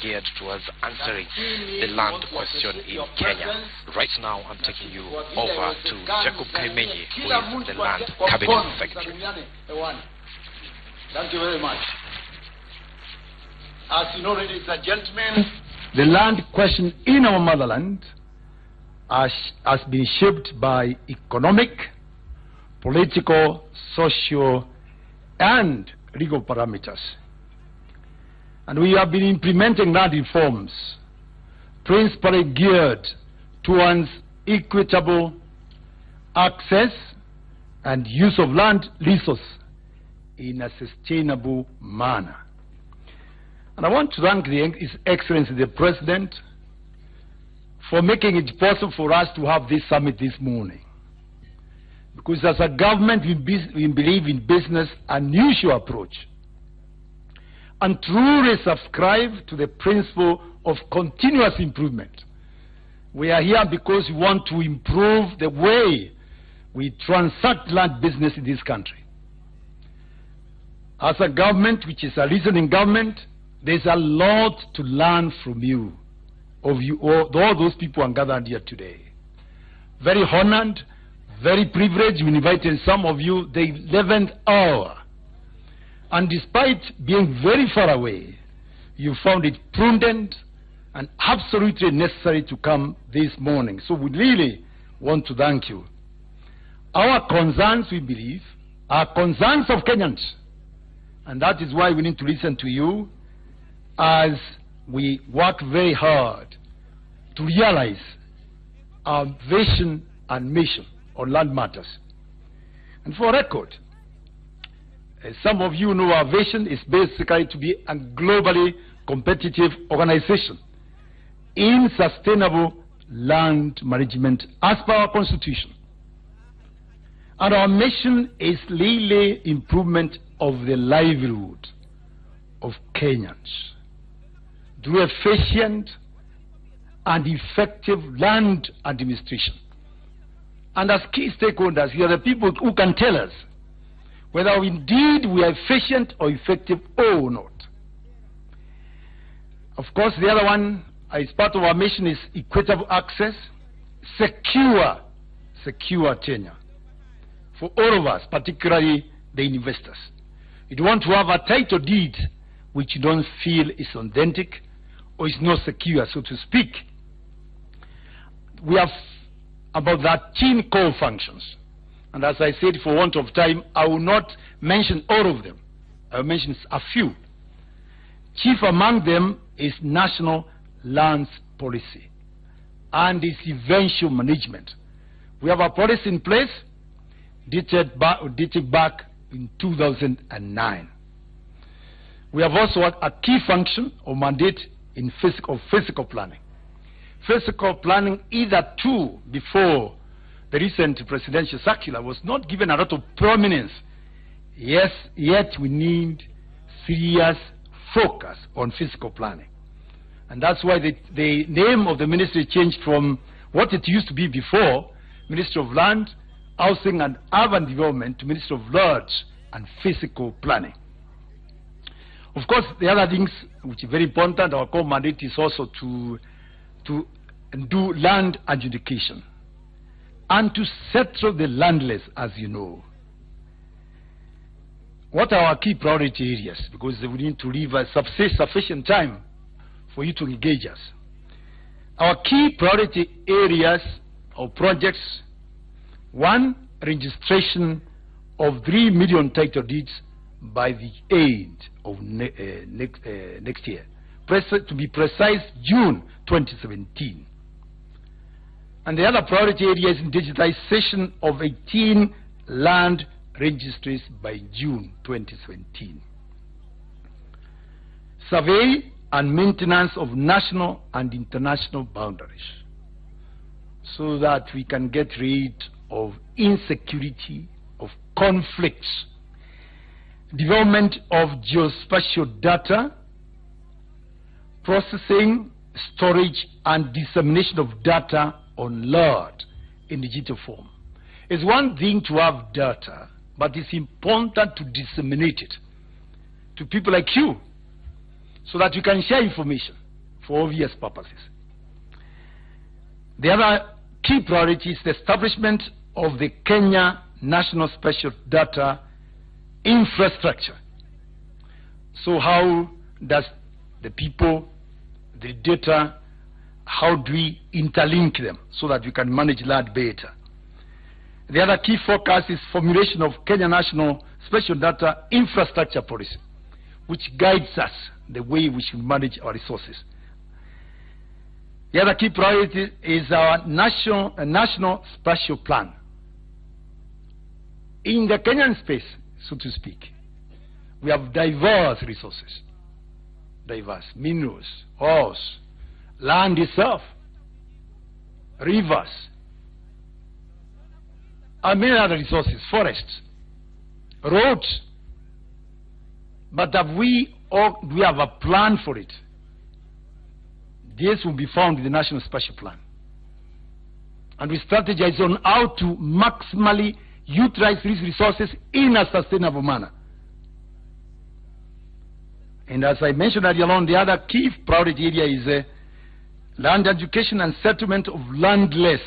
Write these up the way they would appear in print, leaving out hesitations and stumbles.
geared towards answering the land question in Kenya. Right now, I'm taking you over to Jacob Kaimenyi, who is the Land Cabinet Secretary. Thank you very much. As you know, ladies and gentlemen, the land question in our motherland has been shaped by economic, political, social, and legal parameters. And we have been implementing land reforms principally geared towards equitable access and use of land resources in a sustainable manner. And I want to thank His Excellency the President for making it possible for us to have this summit this morning. Because as a government, we believe in business unusual approach and truly subscribe to the principle of continuous improvement. We are here because we want to improve the way we transact land business in this country. As a government, which is a listening government, there's a lot to learn from you, all those people are gathered here today. Very honored, very privileged. We invited some of you the 11th hour. And despite being very far away, you found it prudent and absolutely necessary to come this morning. So we really want to thank you. Our concerns, we believe, are concerns of Kenyans. And that is why we need to listen to you as we work very hard to realize our vision and mission on land matters. And for record, as some of you know, our vision is basically to be a globally competitive organization in sustainable land management as per our constitution. And our mission is really improvement of the livelihood of Kenyans through efficient and effective land administration. And as key stakeholders, we are the people who can tell us whether indeed we are efficient or effective or not. Of course, the other one, as part of our mission, is equitable access, secure tenure for all of us, particularly the investors. You don't want to have a title deed which you don't feel is authentic or is not secure, so to speak. We have about 13 core functions. And as I said, for want of time, I will not mention all of them. I will mention a few. Chief among them is National Lands Policy and its eventual management. We have a policy in place dated back in 2009. We have also a key function or mandate in physical planning. Physical planning, either before the recent presidential circular, was not given a lot of prominence. Yes, yet we need serious focus on physical planning. And that's why the name of the ministry changed from what it used to be before, Ministry of Land, Housing and Urban Development, to Ministry of Large and Physical Planning. Of course, the other things which are very important, our core mandate is also to do land adjudication and to settle the landless, as you know. What are our key priority areas? Because we need to leave sufficient time for you to engage us. Our key priority areas or projects: 1, registration of 3 million title deeds by the end of next year. To be precise, June 2017. And the other priority area is digitization of 18 land registries by June 2017. Survey and maintenance of national and international boundaries so that we can get rid of insecurity, of conflicts. Development of geospatial data, processing, storage, and dissemination of data on land in digital form. It's one thing to have data, but it's important to disseminate it to people like you so that you can share information. for obvious purposes. The other key priority is the establishment of the Kenya National Special Data Infrastructure. So how does the people, the data, how do we interlink them so that we can manage land better? The other key focus is formulation of Kenya National Special Data Infrastructure Policy, which guides us the way we should manage our resources. The other key priority is our national spatial plan. In the Kenyan space, so to speak, we have diverse resources, diverse minerals, ores, land itself, rivers, and many other resources, forests, roads. But do we have a plan for it? This will be found in the National Spatial Plan. And we strategize on how to maximally utilize these resources in a sustainable manner. And as I mentioned earlier on, the other key priority area is land education and settlement of landless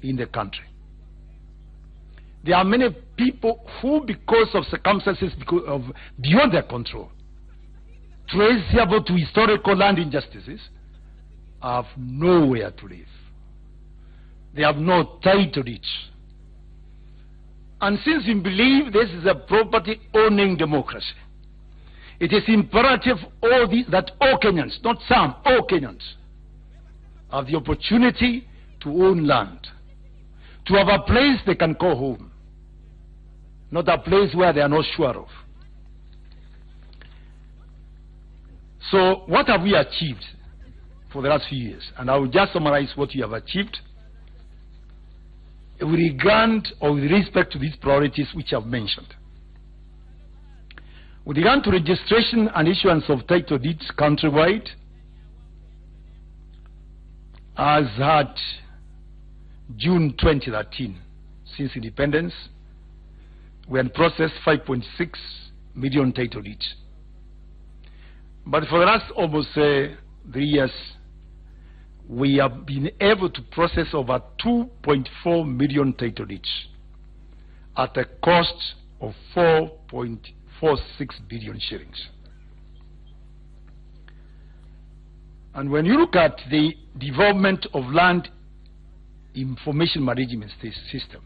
in the country. There are many people who, because of circumstances beyond their control, traceable to historical land injustices, have nowhere to live. They have no title deeds. And since we believe this is a property-owning democracy, it is imperative that all Kenyans, not some, all Kenyans, have the opportunity to own land, to have a place they can call home, not a place where they are not sure of. So what have we achieved for the last few years? And I will just summarize what we have achieved with regard or with respect to these priorities which I've mentioned. With regard to registration and issuance of title deeds countrywide, as at June 2013, since independence, we had processed 5.6 million title deeds. But for the last almost 3 years, we have been able to process over 2.4 million title deeds at a cost of 4.46 billion shillings. And when you look at the development of land information management system,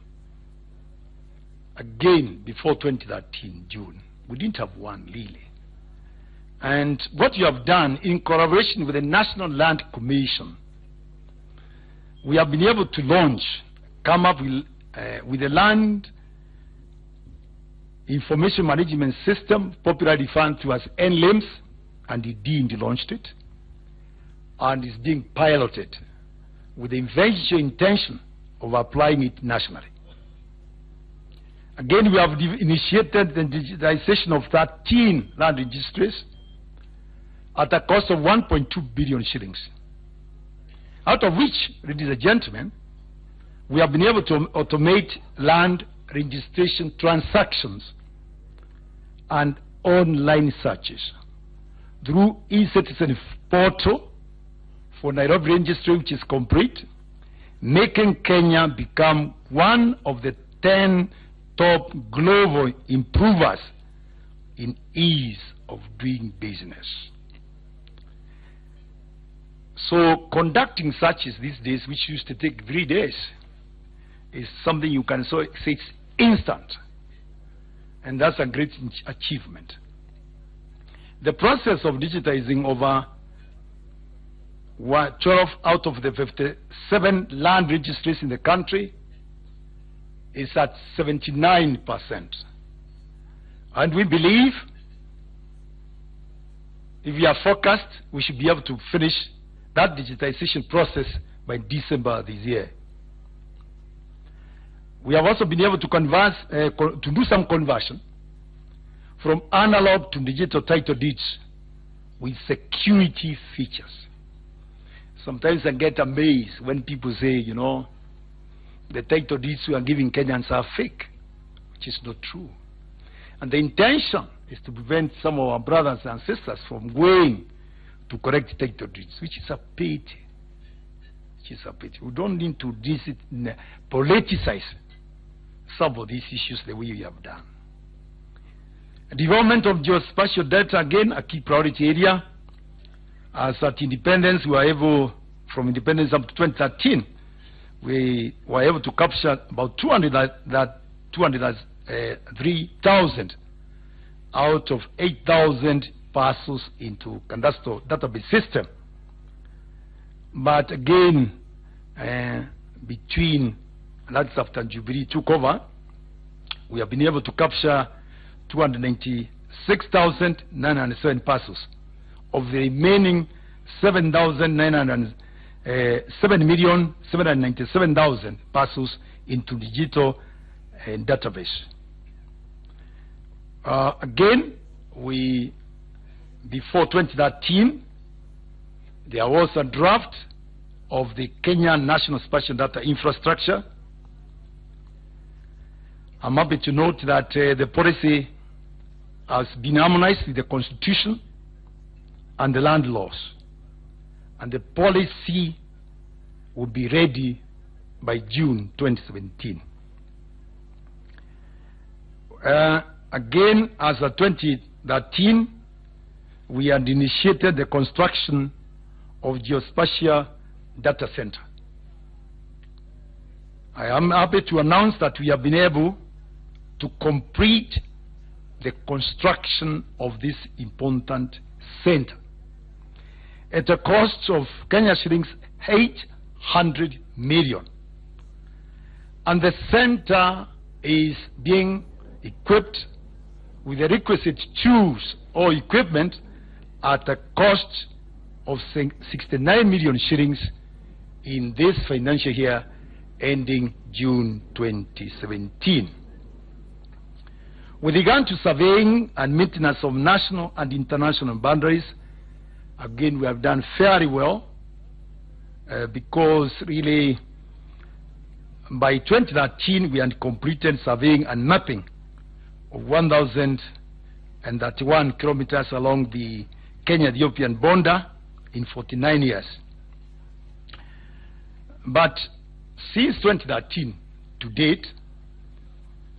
again, before 2013 June, we didn't have one really. And what you have done in collaboration with the National Land Commission, we have been able to come up with a land information management system, popularly referred to as NLIMS, and indeed launched it, and is being piloted with the eventual intention of applying it nationally. Again, we have initiated the digitization of 13 land registries at a cost of 1.2 billion shillings. Out of which, ladies and gentlemen, we have been able to automate land registration transactions and online searches through eCitizen portal for Nairobi registry, which is complete, making Kenya become one of the 10 top global improvers in ease of doing business. So conducting searches these days, which used to take 3 days, is something you can say it's instant. And that's a great achievement. The process of digitizing over 12 out of the 57 land registries in the country is at 79%. And we believe if we are focused, we should be able to finish that digitization process by December this year. We have also been able to to do some conversion from analog to digital title deeds with security features. Sometimes I get amazed when people say, you know, the title deeds we are giving Kenyans are fake, which is not true. And the intention is to prevent some of our brothers and sisters from going to correct title deeds, which is a pity. We don't need to politicize some of these issues the way we have done. Development of geospatial data, again, a key priority area. As at independence, we were able, from independence up to 2013, we were able to capture about 203,000 out of 8,000 parcels into Cadastral database system. But again, between, that's after Jubilee took over, we have been able to capture 296,907 parcels of the remaining 7,797,000 parcels into digital database. Again, before 2013, there was a draft of the Kenya National Spatial Data Infrastructure. I'm happy to note that the policy has been harmonized with the Constitution and the land laws, and the policy will be ready by June 2017. Again, as of 2013, we had initiated the construction of Geospatial Data Center. I am happy to announce that we have been able to complete the construction of this important center at a cost of Kenya shillings 800 million. And the center is being equipped with the requisite tools or equipment at a cost of 69 million shillings in this financial year ending June 2017. With regard to surveying and maintenance of national and international boundaries, again, we have done fairly well because really by 2013 we had completed surveying and mapping of 1,031 kilometers along the Kenya-Ethiopian border in 49 years. But since 2013 to date,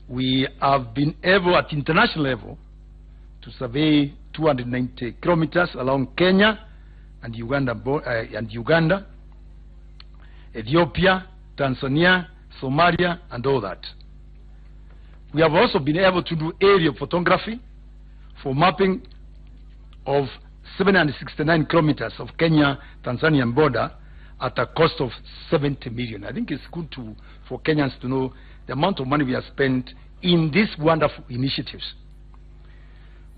we have been able at international level to survey 290 kilometers along Kenya and Uganda, Ethiopia, Tanzania, Somalia, and all that. We have also been able to do aerial photography for mapping of 769 kilometers of Kenya-Tanzanian border at a cost of 70 million. I think it's good for Kenyans to know the amount of money we have spent in these wonderful initiatives.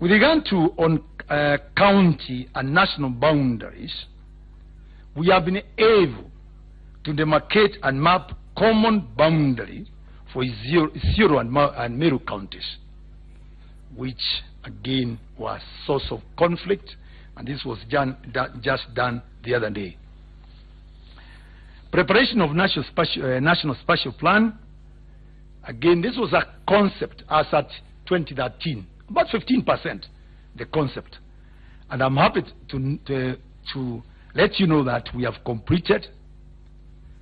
With regard to on county and national boundaries, we have been able to demarcate and map common boundary for Isiolo and Meru counties, which again was source of conflict, and this was just done the other day. Preparation of national spatial plan. Again, this was a concept as at 2013, about 15% the concept. And I'm happy to let you know that we have completed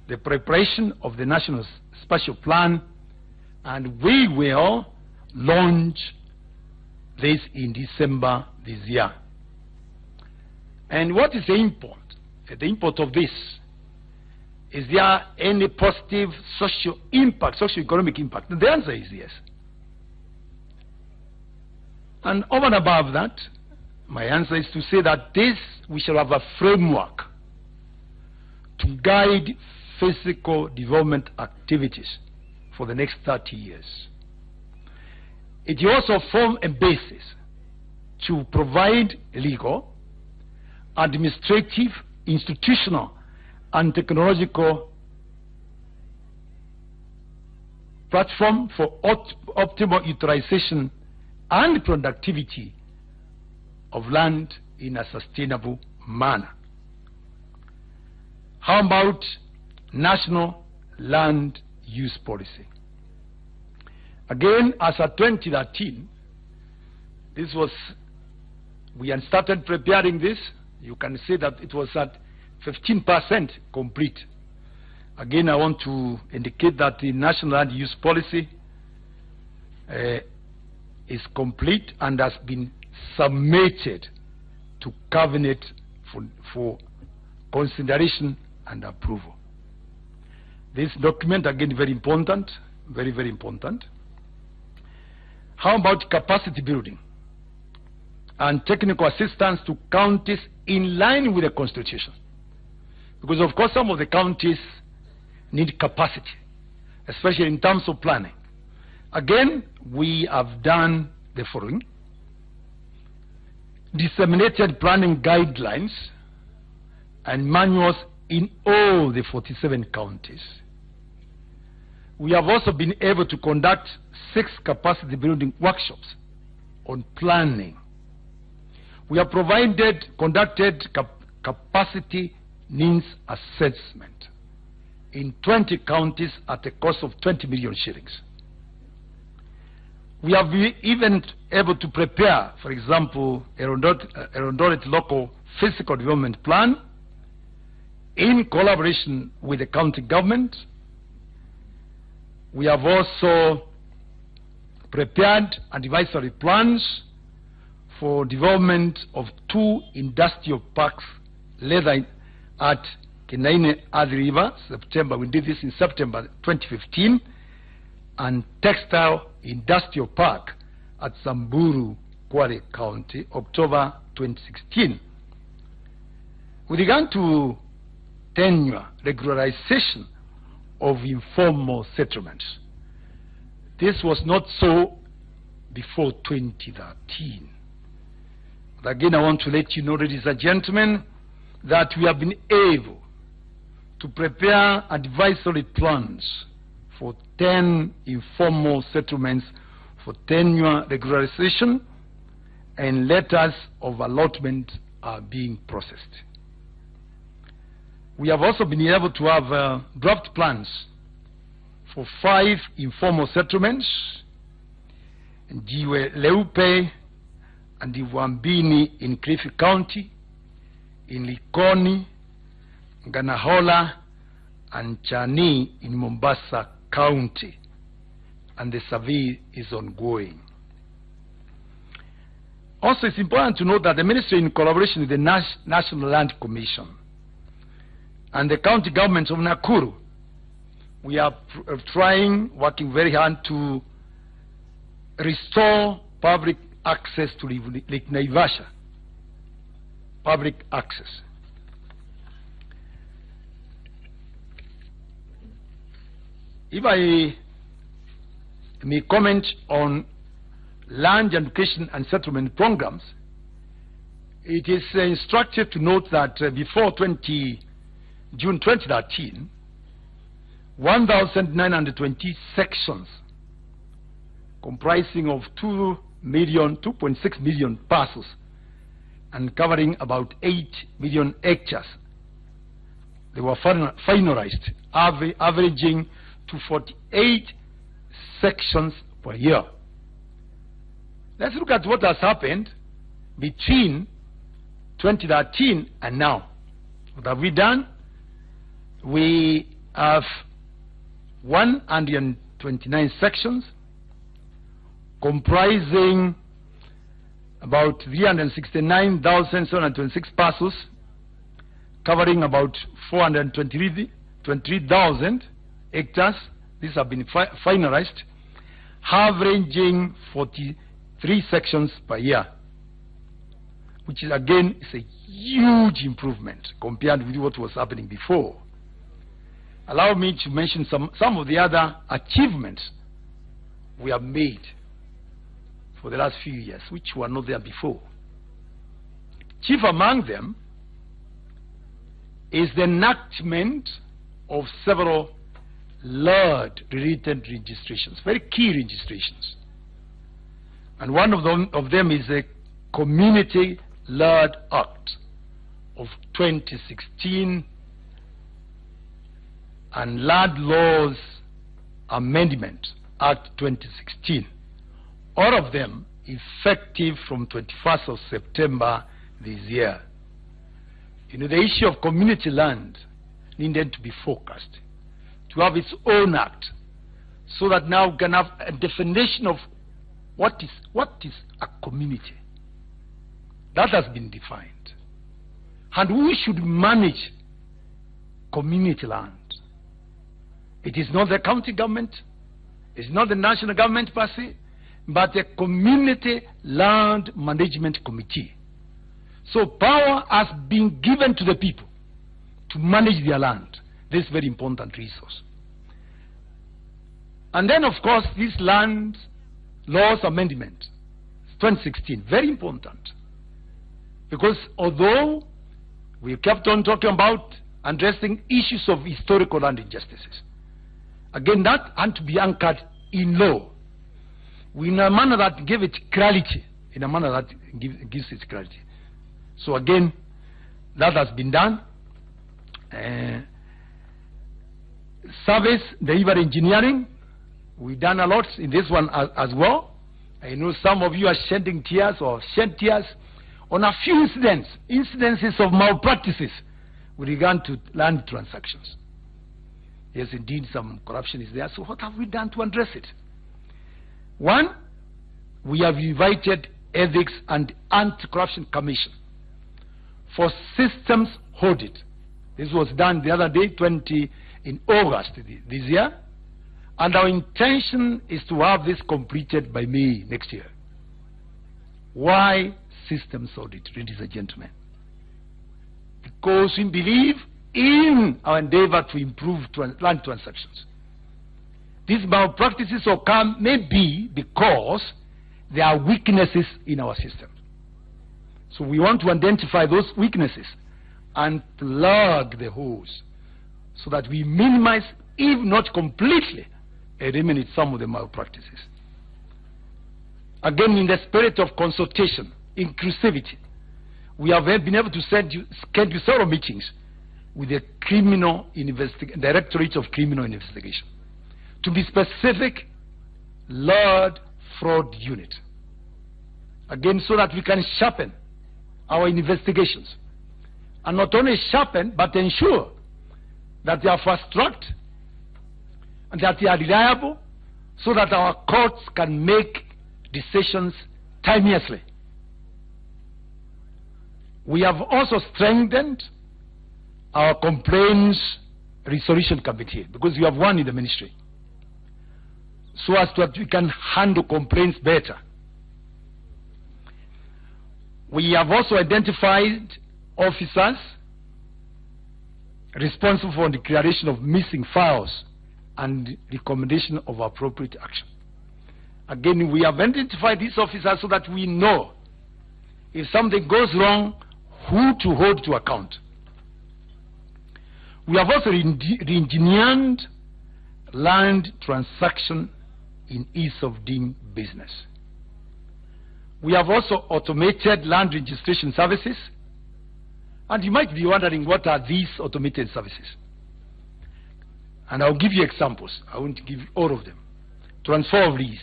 the preparation of the national spatial plan, and we will launch this in December this year. And what is the import? The import of this? Is there any positive social impact, socio-economic impact? The answer is yes. And over and above that, my answer is to say that we shall have a framework to guide physical development activities for the next 30 years. It will also form a basis to provide legal, administrative, institutional, and technological platform for optimal utilization and productivity of land in a sustainable manner. How about national land use policy? Again, as of 2013, we had started preparing this You can say that it was at 15% complete. Again, I want to indicate that the National Land Use Policy is complete and has been submitted to Cabinet for consideration and approval. This document, again, very important, very, very important. How about capacity building and technical assistance to counties in line with the Constitution? Because, of course, some of the counties need capacity, especially in terms of planning. Again, we have done the following: disseminated planning guidelines and manuals in all the 47 counties. We have also been able to conduct 6 capacity building workshops on planning. We have conducted capacity needs assessment in 20 counties at a cost of 20 million shillings. We have been even able to prepare, for example, a Rondolet local physical development plan in collaboration with the county government. We have also prepared advisory plans for development of 2 industrial parks, later at Kinaine Athi River, September. We did this in September 2015, and Textile Industrial Park at Samburu, Kwale County, October 2016. With regard to tenure regularization of informal settlements, this was not so before 2013. But again, I want to let you know, ladies and gentlemen, that we have been able to prepare advisory plans for 10 informal settlements for tenure regularization, and letters of allotment are being processed. We have also been able to have draft plans for 5 informal settlements: Jiwe Leupe and Iwambini in Kilifi County, in Likoni, Nganahola, and Chani in Mombasa County, and the survey is ongoing. Also, it's important to note that the Ministry, in collaboration with the National Land Commission and the county government of Nakuru, we are working very hard to restore public access to Lake Naivasha. Public access. If I may comment on land education and settlement programs, it is instructive to note that before June 2013, 1,920 sections comprising of 2.6 million parcels and covering about 8 million hectares, they were finalized, averaging to 48 sections per year. Let's look at what has happened between 2013 and now. What have we done? We have 129 sections comprising about 369,726 parcels, covering about 423,000 hectares. These have been finalized, averaging 43 sections per year, which is again is a huge improvement compared with what was happening before. Allow me to mention some of the other achievements we have made for the last few years, which were not there before. Chief among them is the enactment of several LARD-related registrations, very key registrations. And one of them is a Community LARD Act of 2016 and LARD Laws Amendment Act 2016. All of them effective from 21st of September this year. You know, the issue of community land needed to be focused, to have its own act, so that now we can have a definition of what is a community. That has been defined. And who should manage community land? It is not the county government, it's not the national government per se, but a community land management committee. So power has been given to the people to manage their land, this very important resource. And then, of course, this Land Laws Amendment 2016, very important, because although we kept on talking about addressing issues of historical land injustices, again, that had to be anchored in law, in a manner that gave it clarity, in a manner that gives it clarity. So again, that has been done. Service delivery engineering, we've done a lot in this one as well. I know some of you are shedding tears or shed tears on a few incidences of malpractices with regard to land transactions. Yes, indeed, some corruption is there. So what have we done to address it? One, we have invited Ethics and Anti-Corruption Commission for systems audit. This was done the other day, in August this year. And our intention is to have this completed by May next year. Why systems audit, ladies and gentlemen? Because we believe in our endeavor to improve land transactions. These malpractices occur maybe because there are weaknesses in our system. So we want to identify those weaknesses and plug the holes so that we minimize, if not completely, eliminate some of the malpractices. Again, in the spirit of consultation, inclusivity, we have been able to schedule several meetings with the Directorate of Criminal Investigation. To be specific, Land Fraud Unit. Again, so that we can sharpen our investigations. And not only sharpen, but ensure that they are fast-tracked and that they are reliable, so that our courts can make decisions timeously. We have also strengthened our complaints resolution committee, because we have one in the ministry, so as that we can handle complaints better. We have also identified officers responsible for the declaration of missing files and recommendation of appropriate action. Again, we have identified these officers so that we know if something goes wrong, who to hold to account. We have also re-engineered land transaction in ease of doing business. We have also automated land registration services. And you might be wondering, what are these automated services? And I'll give you examples. I won't give you all of them. Transfer of lease,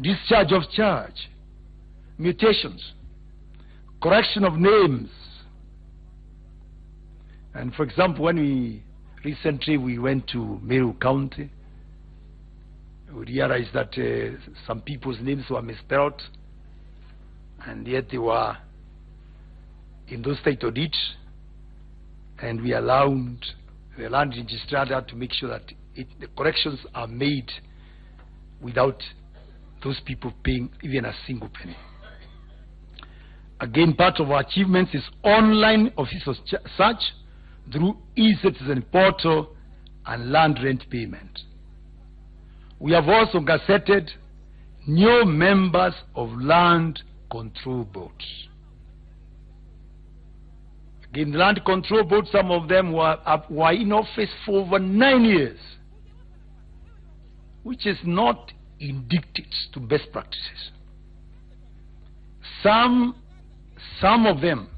discharge of charge, mutations, correction of names. And for example, when recently we went to Meru County, we realized that some people's names were misspelled, and yet they were in those title deeds, and we allowed the land registrar to make sure that the corrections are made without those people paying even a single penny. Again, part of our achievements is online official search through eCitizen portal and land rent payment. We have also gazetted new members of land control boards. Again, the land control board, some of them were in office for over 9 years, which is not indicted to best practices. Some of them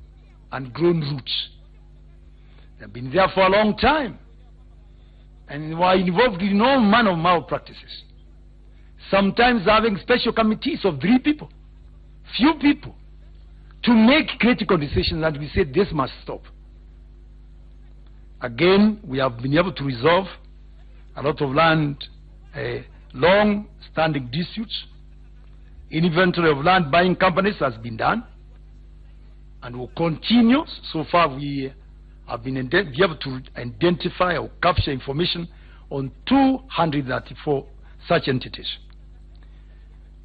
had grown roots. They've been there for a long time and were involved in all manner of malpractices. Sometimes having special committees of 3 people, few people, to make critical decisions, and we said this must stop. Again, we have been able to resolve a lot of land, long-standing disputes. Inventory of land buying companies has been done and will continue. So far, we have been able to identify or capture information on 234 such entities.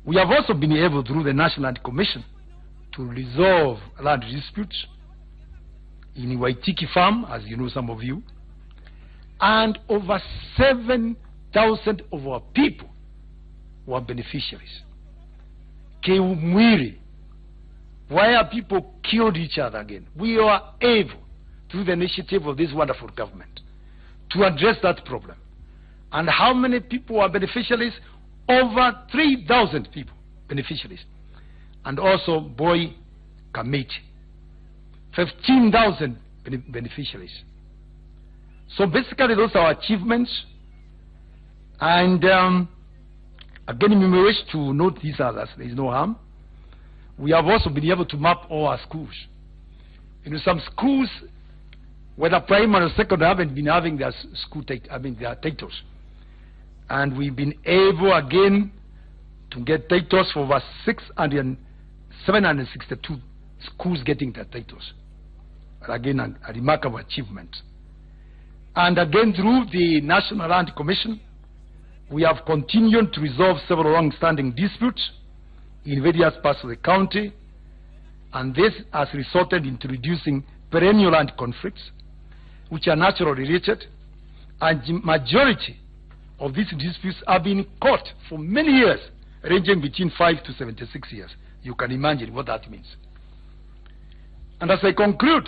We have also been able, through the National Land Commission, to resolve land disputes in Waitiki Farm, as you know, some of you, and over 7,000 of our people were beneficiaries. Keumwiri, where people killed each other again, we were able, through the initiative of this wonderful government, to address that problem. And how many people were beneficiaries? Over 3,000 people beneficiaries. And also Boy Kamiti, 15,000 beneficiaries. So basically those are our achievements. And again, we wish to note these others. There is no harm. We have also been able to map all our schools. You know, some schools, whether primary or secondary, haven't been having their school their titles. And we've been able again to get titles for over 762 schools getting their titles. Again, a remarkable achievement. And again, through the National Land Commission, we have continued to resolve several long-standing disputes in various parts of the county, and this has resulted in reducing perennial land conflicts, which are naturally related, and the majority of these disputes have been in court for many years, ranging between 5 to 76 years. You can imagine what that means. And as I conclude,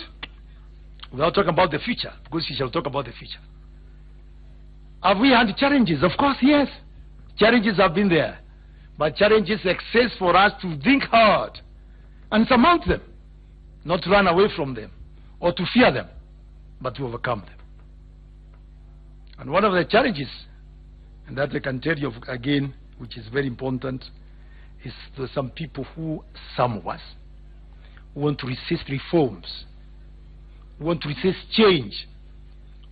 without talking about the future, because we shall talk about the future, have we had challenges? Of course, yes. Challenges have been there. But challenges exist for us to think hard and surmount them, not to run away from them or to fear them, but to overcome them. And one of the challenges, and that I can tell you again, which is very important, is there some people some of us, who want to resist reforms, who want to resist change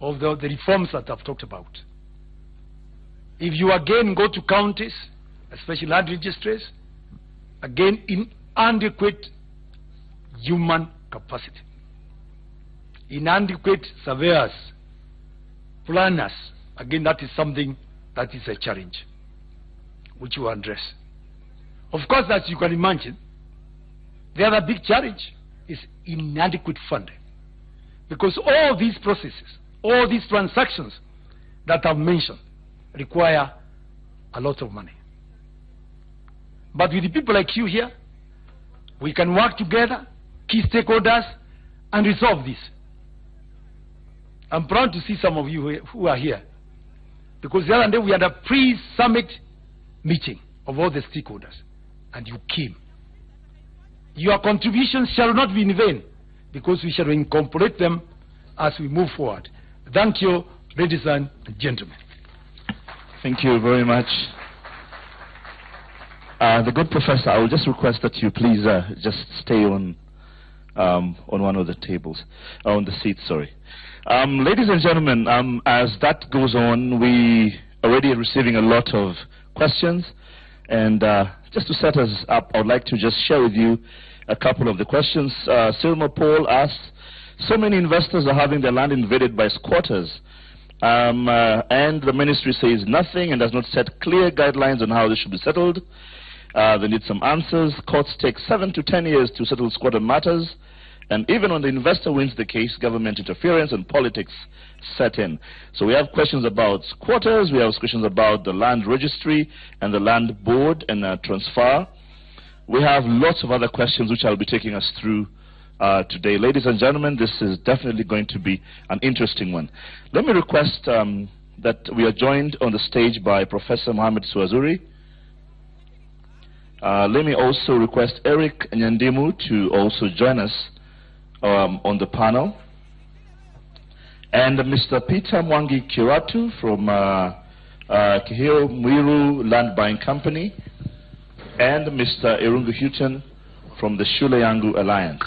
of the reforms that I've talked about. If you again go to counties, especially land registries, again, inadequate human capacity, inadequate surveyors, planners, again, that is something that is a challenge which you address. Of course, as you can imagine, the other big challenge is inadequate funding, because all these processes, all these transactions that I've mentioned require a lot of money. But with the people like you here, we can work together, key stakeholders, and resolve this. I'm proud to see some of you who are here, because the other day we had a pre-summit meeting of all the stakeholders, and you came. Your contributions shall not be in vain, because we shall incorporate them as we move forward. Thank you, ladies and gentlemen. Thank you very much. The good professor, I will just request that you please just stay on one of the tables, on the seats, sorry. Ladies and gentlemen, as that goes on, we already are receiving a lot of questions, and just to set us up, I would like to just share with you a couple of the questions. Silma Paul asks, so many investors are having their land invaded by squatters, and the ministry says nothing and does not set clear guidelines on how this should be settled. They need some answers. Courts take 7 to 10 years to settle squatter matters, and even when the investor wins the case, government interference and politics set in. So we have questions about squatters, we have questions about the land registry and the land board and transfer. We have lots of other questions which I'll be taking us through today. Ladies and gentlemen, this is definitely going to be an interesting one. Let me request that we are joined on the stage by Professor Mohamed Suazuri. Let me also request Eric Nyandimu to also join us on the panel. And Mr. Peter Mwangi Kiratu from Kihiro Mwiru Land Buying Company. And Mr. Irungu Houghton from the Shule Yangu Alliance.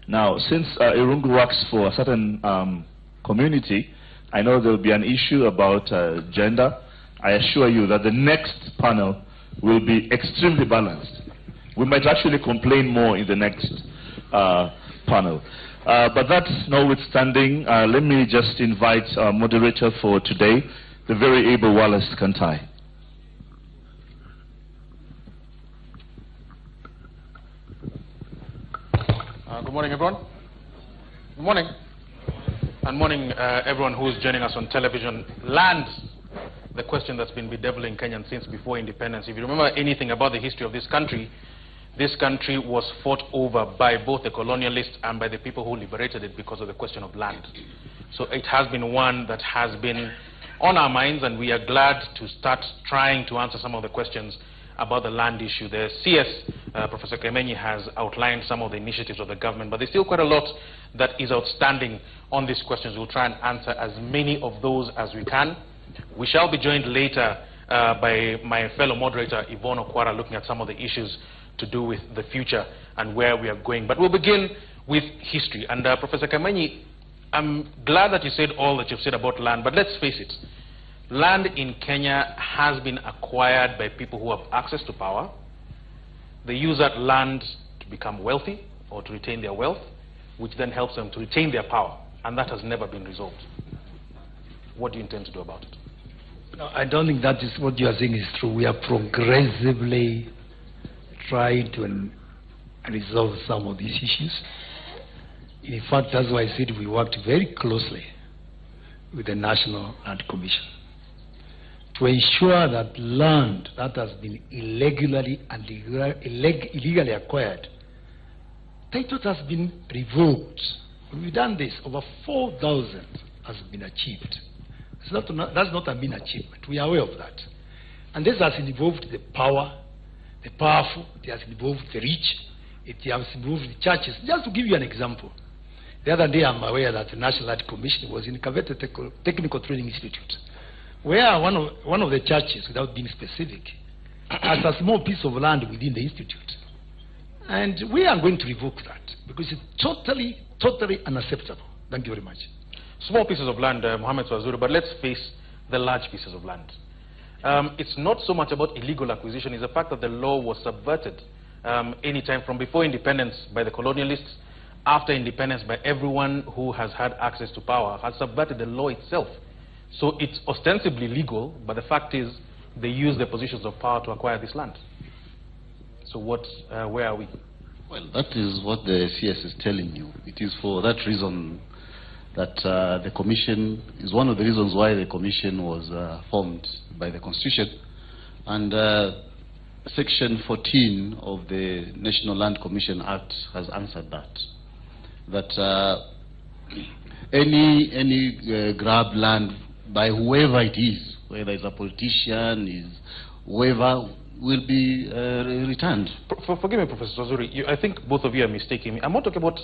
Now, since Irungu works for a certain community, I know there will be an issue about gender. I assure you that the next panel will be extremely balanced. We might actually complain more in the next panel. But that's notwithstanding, let me just invite our moderator for today, the very able Wallace Kantai. Good morning, everyone. Good morning. And morning, everyone who is joining us on television. Land, the question that's been bedeviling Kenyans since before independence. If you remember anything about the history of this country was fought over by both the colonialists and by the people who liberated it because of the question of land. So it has been one that has been on our minds, and we are glad to start trying to answer some of the questions about the land issue. The CS, Professor Kimenyi, has outlined some of the initiatives of the government, but there's still quite a lot that is outstanding on these questions. We'll try and answer as many of those as we can. We shall be joined later by my fellow moderator, Yvonne Okwara, looking at some of the issues to do with the future and where we are going. But we'll begin with history. And Professor Kimenyi, I'm glad that you said all that you've said about land, but let's face it. Land in Kenya has been acquired by people who have access to power. They use that land to become wealthy or to retain their wealth, which then helps them to retain their power. And that has never been resolved. What do you intend to do about it? No, I don't think that is what you are saying is true. We are progressively trying to resolve some of these issues. In fact, that's why I said we worked very closely with the National Land Commission to ensure that land that has been illegally acquired, titles has been revoked. When we've done this, over 4,000 has been achieved. That's not a mean achievement. We are aware of that. And this has involved the power, the powerful, it has involved the rich, it has involved the churches. Just to give you an example, the other day I'm aware that the National Land Commission was in Kavete Technical Training Institute, where one of the churches, without being specific, has a small piece of land within the institute. And we are going to revoke that because it's totally unacceptable. Thank you very much. Small pieces of land, Mohammed Swazuri, but let's face the large pieces of land. It's not so much about illegal acquisition, it's the fact that the law was subverted anytime from before independence by the colonialists, after independence by everyone who has had access to power, has subverted the law itself. So it's ostensibly legal, but the fact is they use their positions of power to acquire this land. So where are we? Well, that is what the CS is telling you. It is for that reason that the commission is one of the reasons why the commission was formed by the Constitution. And Section 14 of the National Land Commission Act has answered that. That any grab land by whoever it is, whether it's a politician, is whoever, will be returned. Forgive me, Professor Swazuri, I think both of you are mistaking me. I'm not talking about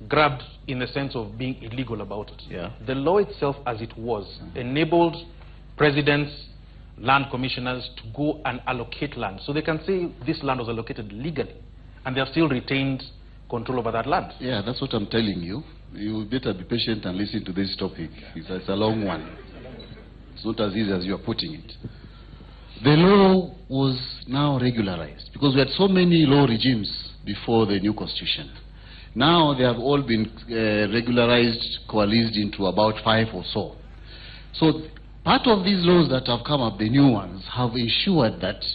grabbed in the sense of being illegal about it. Yeah. The law itself as it was enabled presidents, land commissioners to go and allocate land. So they can say this land was allocated legally and they have still retained control over that land. Yeah, that's what I'm telling you. You better be patient and listen to this topic. It's a long one. It's not as easy as you are putting it. The law was now regularized because we had so many law regimes before the new constitution. Now they have all been regularized, coalesced into about 5 or so. So part of these laws that have come up, the new ones, have ensured that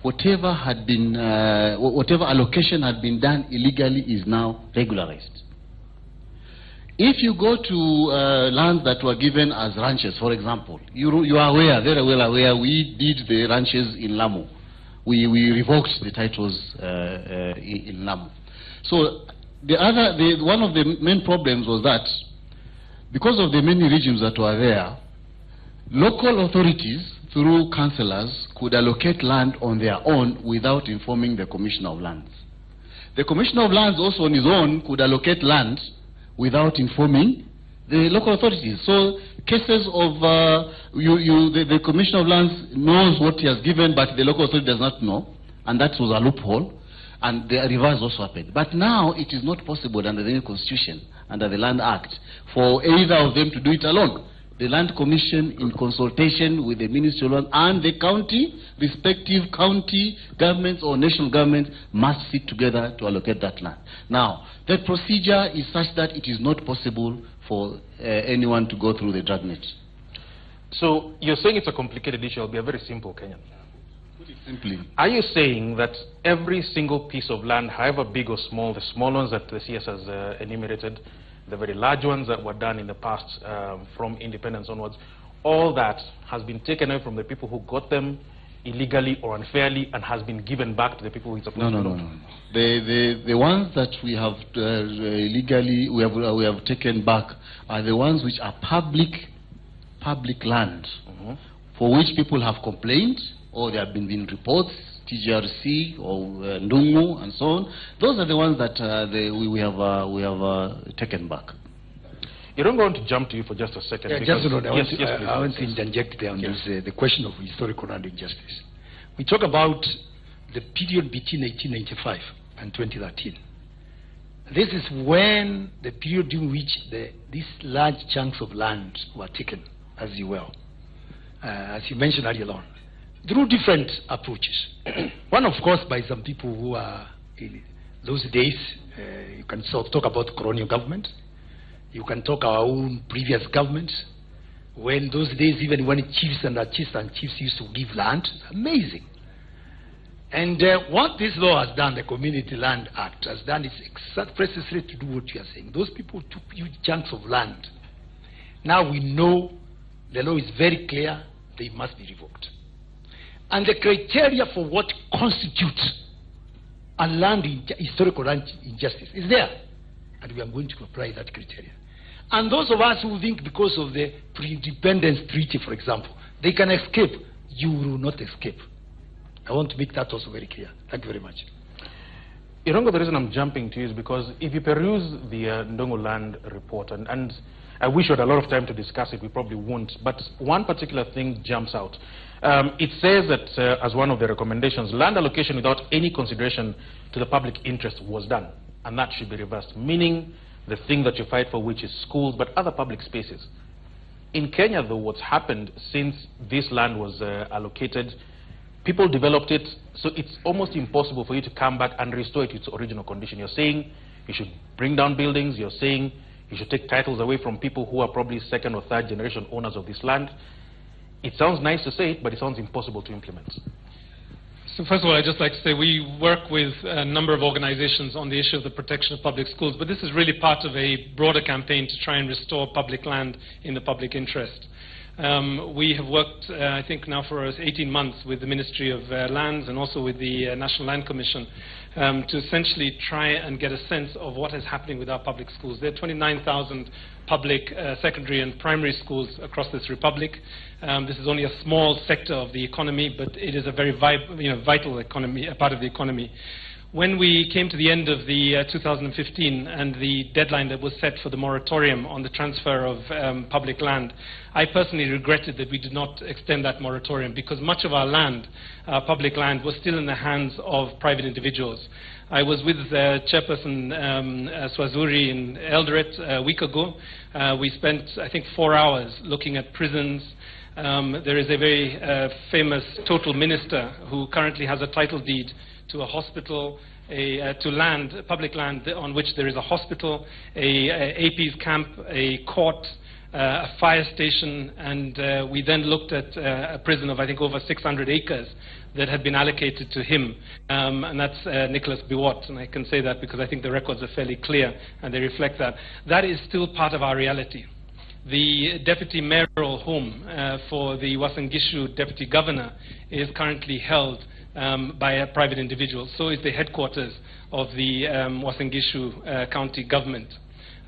whatever had been, whatever allocation had been done illegally is now regularized. If you go to lands that were given as ranches, for example, you are aware, very well aware, we did the ranches in Lamu. We revoked the titles in Lamu. So one of the main problems was that because of the many regimes that were there, local authorities through councillors could allocate land on their own without informing the Commissioner of Lands. The Commissioner of Lands also on his own could allocate land without informing the local authorities. So cases of the Commissioner of Lands knows what he has given, but the local authority does not know, and that was a loophole. And the reverse also happened. But now it is not possible under the new constitution, under the Land Act, for either of them to do it alone. The Land Commission, in consultation with the Ministry of Land and the county, respective county governments or national governments, must sit together to allocate that land. Now, the procedure is such that it is not possible for anyone to go through the dragnet. So you're saying it's a complicated issue. It'll be a very simple Kenyan. Simply. Are you saying that every single piece of land, however big or small, the small ones that the CS has enumerated, the very large ones that were done in the past from independence onwards, all that has been taken away from the people who got them illegally or unfairly and has been given back to the people who it's supposed to belong to? The ones that we have illegally, we have taken back are the ones which are public land, for which people have complained, or there have been reports, TGRC or Ndungu and so on. Those are the ones that we have taken back. You don't want to jump to you for just a second. Yeah, just a minute. I want to interject there on this, the question of historical land injustice. We talk about the period between 1895 and 2013. This is when the period in which these large chunks of land were taken, as you mentioned earlier on, through different approaches. One, of course, by some people who are in those days. You can talk about colonial government. You can talk our own previous governments. When those days, even when chiefs used to give land, amazing. And what this law has done, the Community Land Act has done, is precisely to do what you are saying. Those people took huge chunks of land. Now we know the law is very clear; they must be revoked. And the criteria for what constitutes a historical land injustice is there. And we are going to apply that criteria. And those of us who think because of the pre-independence treaty, for example, they can escape, you will not escape. I want to make that also very clear. Thank you very much. Irongo, the reason I'm jumping to you is because if you peruse the Ndongo Land report, and I wish we had a lot of time to discuss it, we probably won't, but one particular thing jumps out. It says that as one of the recommendations, land allocation without any consideration to the public interest was done, and that should be reversed, meaning the thing that you fight for, which is schools, but other public spaces. In Kenya, though, what's happened since this land was allocated, people developed it, so it's almost impossible for you to come back and restore it to its original condition. You're saying you should bring down buildings, you're saying you should take titles away from people who are probably second or third generation owners of this land. It sounds nice to say it, but it sounds impossible to implement. So first of all, I'd just like to say we work with a number of organizations on the issue of the protection of public schools, but this is really part of a broader campaign to try and restore public land in the public interest. We have worked, I think now for 18 months with the Ministry of Lands and also with the National Land Commission to essentially try and get a sense of what is happening with our public schools. There are 29,000 public secondary and primary schools across this republic. This is only a small sector of the economy, but it is a very vital economy, a part of the economy. When we came to the end of the 2015 and the deadline that was set for the moratorium on the transfer of public land, I personally regretted that we did not extend that moratorium because much of our land, public land, was still in the hands of private individuals. I was with Chairperson Swazuri in Eldoret a week ago. We spent, I think, 4 hours looking at prisons. There is a very famous total minister who currently has a title deed to a hospital, to land, public land on which there is a hospital, AP's camp, a court, a fire station, and we then looked at a prison of, I think, over 600 acres that had been allocated to him, and that's Nicholas Biwott, and I can say that because I think the records are fairly clear and they reflect that. That is still part of our reality. The deputy mayoral home for the Uasin Gishu deputy governor is currently held by a private individual. So is the headquarters of the Uasin Gishu county government.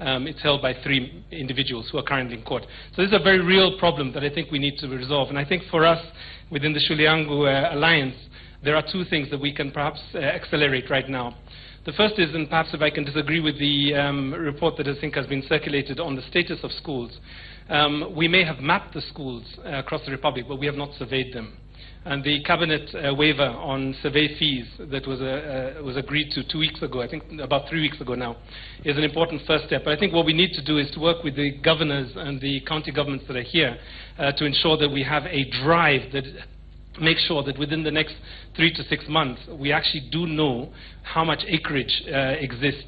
It's held by 3 individuals who are currently in court. So this is a very real problem that I think we need to resolve. And I think for us, within the Shuli Yangu Alliance, there are two things that we can perhaps accelerate right now. The first is, and perhaps if I can disagree with the report that I think has been circulated on the status of schools, we may have mapped the schools across the Republic, but we have not surveyed them. And the cabinet waiver on survey fees that was agreed to 2 weeks ago, I think about 3 weeks ago now, is an important first step. But I think what we need to do is to work with the governors and the county governments that are here to ensure that we have a drive that makes sure that within the next 3 to 6 months we actually do know how much acreage exists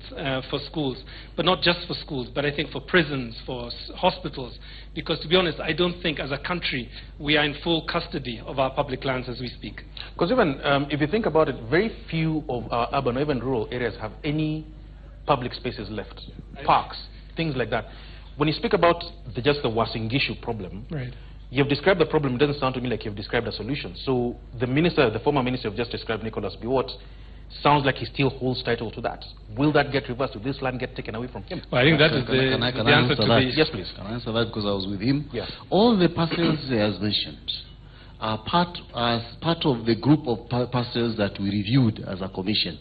for schools, but not just for schools, but I think for prisons, for hospitals, because to be honest, I don't think as a country we are in full custody of our public lands as we speak. Because even if you think about it, very few of our urban or even rural areas have any public spaces left, parks, things like that. When you speak about just the Uasin Gishu problem, right, you've described the problem. It doesn't sound to me like you've described a solution. So the minister, the former minister you've just described, Nicholas Biwott, sounds like he still holds title to that. Will that get reversed? Will this land get taken away from him? Well, I think that is the answer to the... Yes, please. Can I answer that because I was with him? Yes. All the parcels he has mentioned are part of the group of parcels that we reviewed as a commission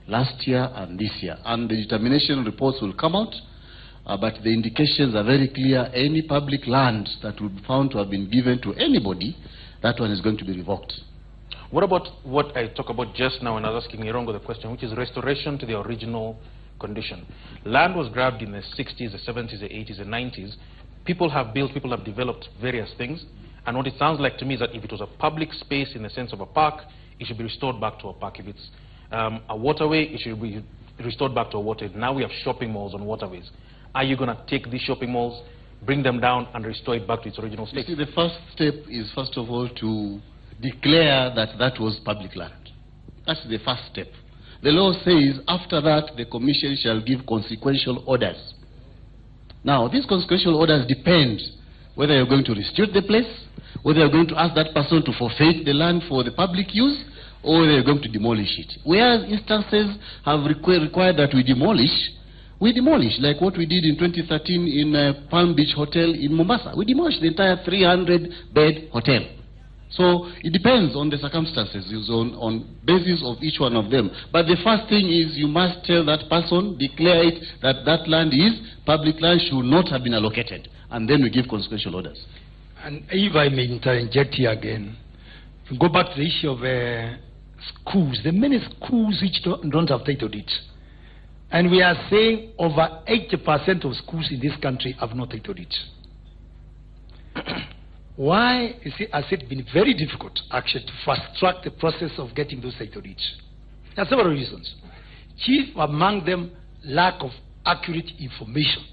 last year and this year. And the determination reports will come out. But the indications are very clear. Any public land that will be found to have been given to anybody, that one is going to be revoked. What about what I talked about just now when I was asking Irongo the question, which is restoration to the original condition? Land was grabbed in the 60s, the 70s, the 80s, the 90s. People have built, people have developed various things. And what it sounds like to me is that if it was a public space in the sense of a park, it should be restored back to a park. If it's a waterway, it should be restored back to a waterway. Now we have shopping malls on waterways. Are you going to take these shopping malls, bring them down, and restore it back to its original state? You see, the first step is, first of all, to declare that that was public land. That's the first step. The law says, after that, the commission shall give consequential orders. Now, these consequential orders depend whether you're going to restrict the place, whether you're going to ask that person to forfeit the land for the public use, or whether you're going to demolish it. Whereas instances have required that we demolish, like what we did in 2013 in Palm Beach Hotel in Mombasa. We demolished the entire 300-bed hotel. So it depends on the circumstances, on basis of each one of them. But the first thing is you must tell that person, declare it, that that land is public land, should not have been allocated. And then we give consequential orders. And if I may interject here again, if we go back to the issue of schools, the many schools which don't have title deeds. And we are saying over 80% of schools in this country have no title deeds. Why has it been very difficult, actually, to fast-track the process of getting those title deeds? There are several reasons. Chief among them, lack of accurate information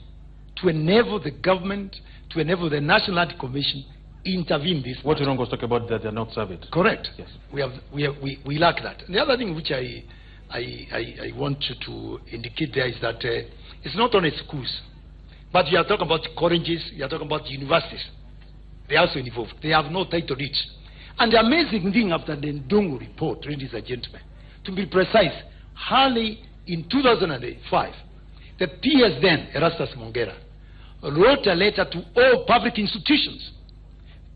to enable the government, to enable the National Land Commission intervene in this. What Irongo was talking about, that they're not surveyed. Correct. Yes. We lack that. And the other thing which I want to indicate there is that it's not only schools, but you are talking about colleges, you are talking about universities. They are also involved. They have no title deeds. And the amazing thing after the Ndungu report, ladies and gentlemen, to be precise, hardly in 2005, the PS then, Erastus Mongera, wrote a letter to all public institutions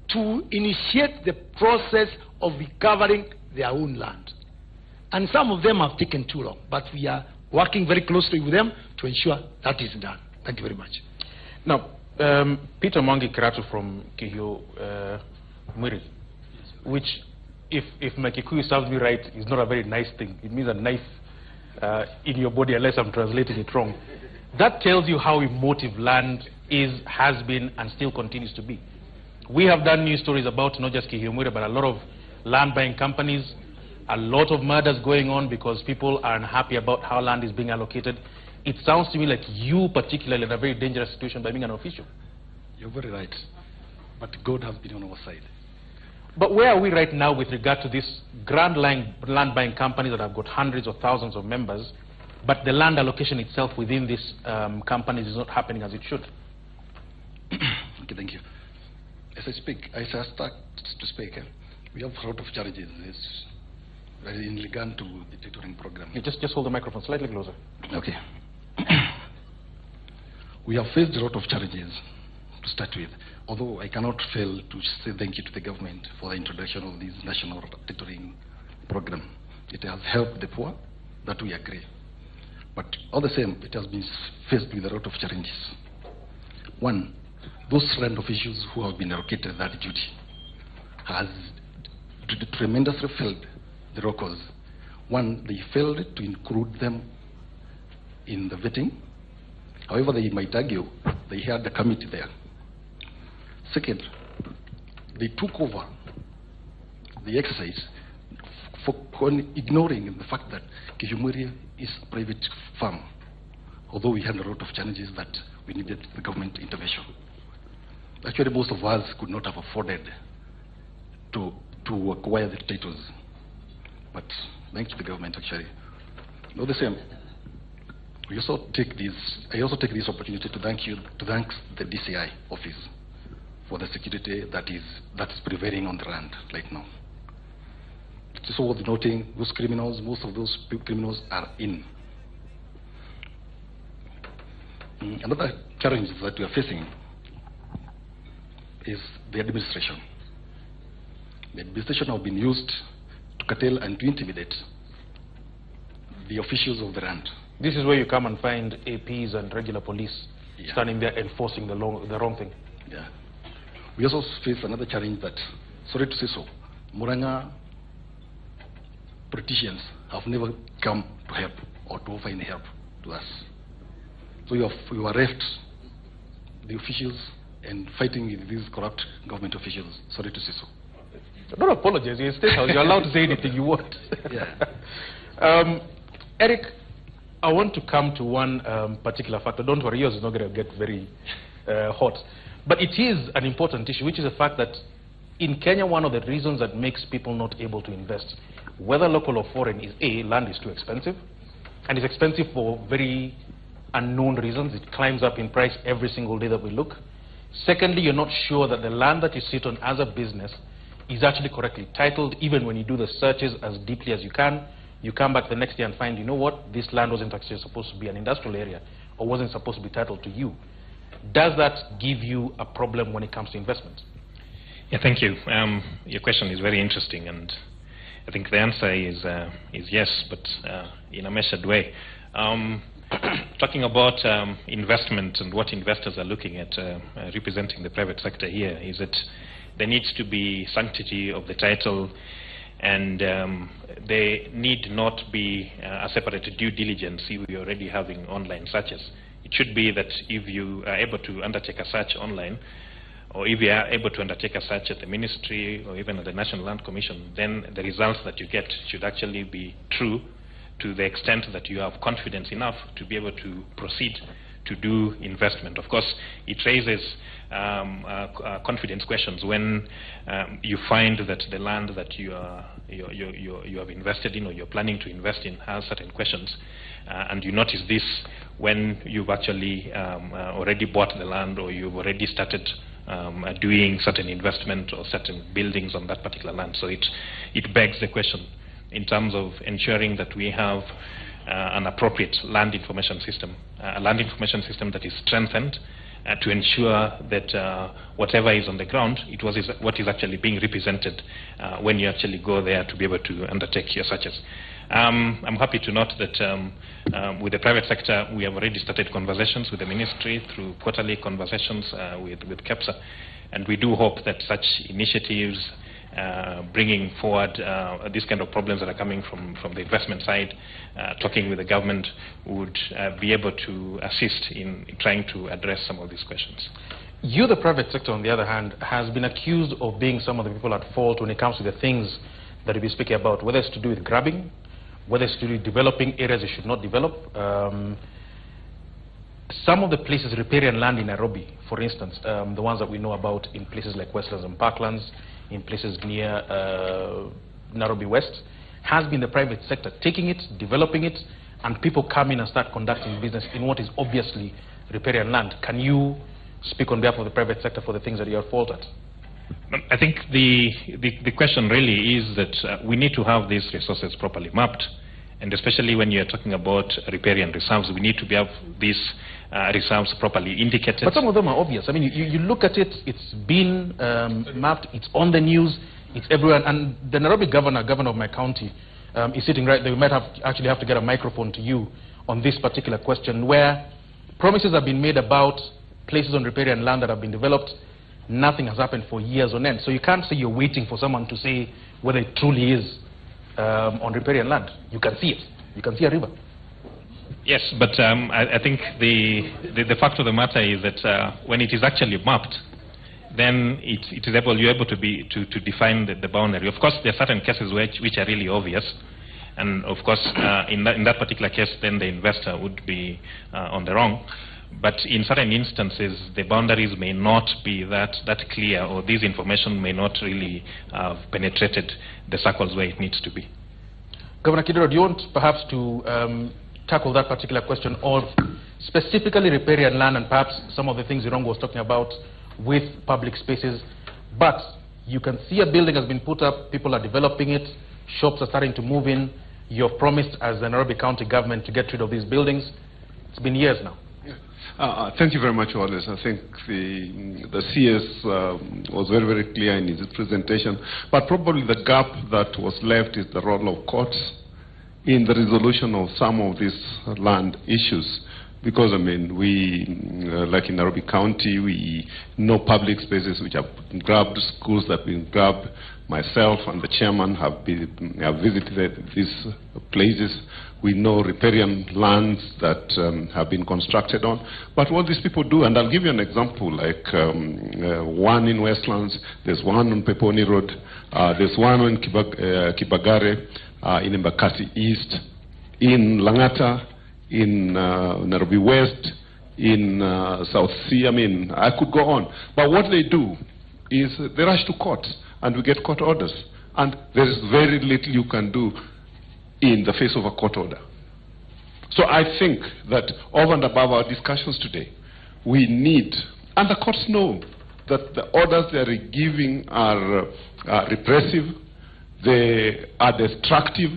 to initiate the process of recovering their own land. And some of them have taken too long, but we are working very closely with them to ensure that is done. Thank you very much. Now, Peter Mwangi Kiratu from Kihio Mwiri, which, if my Kikuyu serves me right, is not a very nice thing. It means a knife in your body, unless I'm translating it wrong. That tells you how emotive land is, has been, and still continues to be. We have done news stories about not just Kihio Mwiri, but a lot of land buying companies, a lot of murders going on because people are unhappy about how land is being allocated. It sounds to me like you particularly in a very dangerous situation by being an official. You're very right. But God has been on our side. But where are we right now with regard to these grand land buying companies that have got hundreds or thousands of members, but the land allocation itself within these companies is not happening as it should? Okay, thank you. As I start to speak, we have a lot of challenges in regard to the tutoring program. You just hold the microphone slightly closer. Okay. We have faced a lot of challenges to start with, although I cannot fail to say thank you to the government for the introduction of this national tutoring program. It has helped the poor, that we agree. But all the same, it has been faced with a lot of challenges. One, those land officials who have been allocated that duty has tremendously failed the raw cause. One, they failed to include them in the vetting. However, they might argue they had the committee there. Second, they took over the exercise for ignoring the fact that Kijumuria is a private farm, although we had a lot of challenges that we needed the government intervention. Actually, most of us could not have afforded to acquire the titles, but thanks to the government, actually. Not the same. I also take this opportunity to thank the DCI office for the security that is prevailing on the land right now. It's also worth noting those criminals, most of those criminals are in. Another challenge that we are facing is the administration. The administration have been used to curtail and to intimidate the officials of the land. This is where you come and find APs and regular police standing there enforcing the wrong thing. Yeah. We also face another challenge that, sorry to say so, Muranga politicians have never come to help or to offer any help to us. So you are left, the officials, and fighting with these corrupt government officials. Sorry to say so. Don't apologize. You're State House. You're allowed to say anything you want. Yeah. Eric, I want to come to one particular factor. Don't worry, yours is not going to get very hot. But it is an important issue, which is the fact that in Kenya, one of the reasons that makes people not able to invest, whether local or foreign, is A, land is too expensive. And it's expensive for very unknown reasons. It climbs up in price every single day that we look. Secondly, you're not sure that the land that you sit on as a business is actually correctly titled. Even when you do the searches as deeply as you can, you come back the next day and find, you know what, this land wasn't actually supposed to be an industrial area or wasn't supposed to be titled to you. Does that give you a problem when it comes to investment? Yeah, thank you. Your question is very interesting, and I think the answer is yes, but in a measured way. Talking about investment and what investors are looking at representing the private sector here is that there needs to be sanctity of the title, and they need not be a separate due diligence if you're already having online searches. It should be that if you are able to undertake a search online, or if you are able to undertake a search at the ministry or even at the National Land Commission, then the results that you get should actually be true to the extent that you have confidence enough to be able to proceed to do investment. Of course, it raises confidence questions when you find that the land that you have invested in or you're planning to invest in has certain questions, and you notice this when you've actually already bought the land or you've already started doing certain investment or certain buildings on that particular land. So it begs the question in terms of ensuring that we have an appropriate land information system, a land information system that is strengthened to ensure that whatever is on the ground, what is actually being represented when you actually go there to be able to undertake your searches. I'm happy to note that with the private sector, we have already started conversations with the ministry through quarterly conversations with KEPSA, and we do hope that such initiatives bringing forward these kind of problems that are coming from the investment side, talking with the government, would be able to assist in trying to address some of these questions. You, the private sector, on the other hand, has been accused of being some of the people at fault when it comes to the things that we've been speaking about, whether it's to do with grabbing, whether it's to do with developing areas you should not develop. Some of the places, riparian land in Nairobi, for instance, the ones that we know about in places like Westlands and Parklands, in places near Nairobi West, has been the private sector taking it, developing it, and people come in and start conducting business in what is obviously riparian land. Can you speak on behalf of the private sector for the things that you are at fault at? I think the question really is that we need to have these resources properly mapped, and especially when you're talking about riparian reserves, we need to have these reserves properly indicated. But some of them are obvious. I mean, you look at it, it's been mapped, it's on the news, It's everywhere. And the Nairobi governor of my county, is sitting right there. We might actually have to get a microphone to you on this particular question, where promises have been made about places on riparian land that have been developed. Nothing has happened for years on end. So you can't say you're waiting for someone to say whether it truly is on riparian land. You can see it. You can see a river. Yes, but I think the fact of the matter is that when it is actually mapped, then you're able to define the boundary. Of course, there are certain cases which are really obvious, and of course, in that particular case, then the investor would be on the wrong. But in certain instances, the boundaries may not be that clear, or this information may not really have penetrated the circles where it needs to be. Governor Kidero, do you want perhaps to tackle that particular question of specifically riparian land and perhaps some of the things Irongo was talking about with public spaces? But you can see a building has been put up, people are developing it, shops are starting to move in. You've promised as the Nairobi County government to get rid of these buildings. It's been years now. Thank you very much, Wallace. I think the CS was very, very clear in his presentation. But probably the gap that was left is the role of courts in the resolution of some of these land issues. Because, I mean, we, like in Nairobi County, we know public spaces which have been grabbed, schools that have been grabbed. Myself and the chairman have visited these places. We know riparian lands that have been constructed on. But what these people do, and I'll give you an example, like one in Westlands, there's one on Peponi Road, there's one in Kibagare, in Embakasi East, in Langata, in Nairobi West, in South Sea. I mean, I could go on. But what they do is they rush to court, and we get court orders. And there is very little you can do in the face of a court order. So I think that over and above our discussions today, we need, and the courts know, that the orders they are giving are repressive, they are destructive,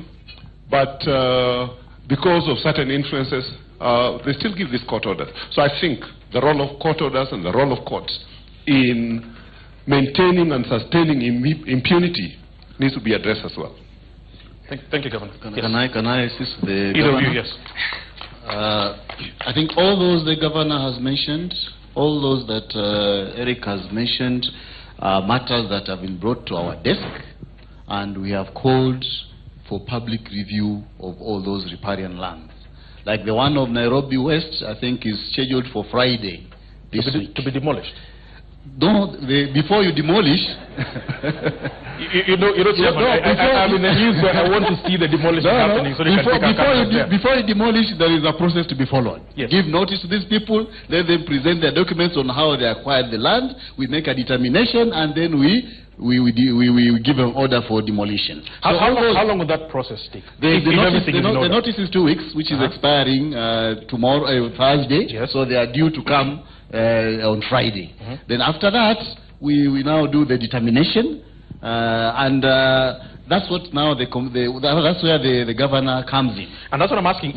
but because of certain influences, they still give these court orders. So I think the role of court orders and the role of courts in maintaining and sustaining impunity needs to be addressed as well. Thank you, Governor. Can I assist the Either governor? of you, yes. I think all those the governor has mentioned, all those that Eric has mentioned, are matters that have been brought to our desk, and we have called for public review of all those riparian lands. Like the one of Nairobi West, I think is scheduled for Friday this week. To be demolished. Before you demolish. I'm in the news where I want to see the demolition happening. So before you demolish, there is a process to be followed. Yes. Give notice to these people, let them present their documents on how they acquired the land. We make a determination, and then we give an order for demolition. How long would that process take? The notice is 2 weeks, which is expiring tomorrow, Thursday. Yes. So they are due to come on Friday. Then after that, we now do the determination, and that's what now that's where the governor comes in. And that's what I'm asking.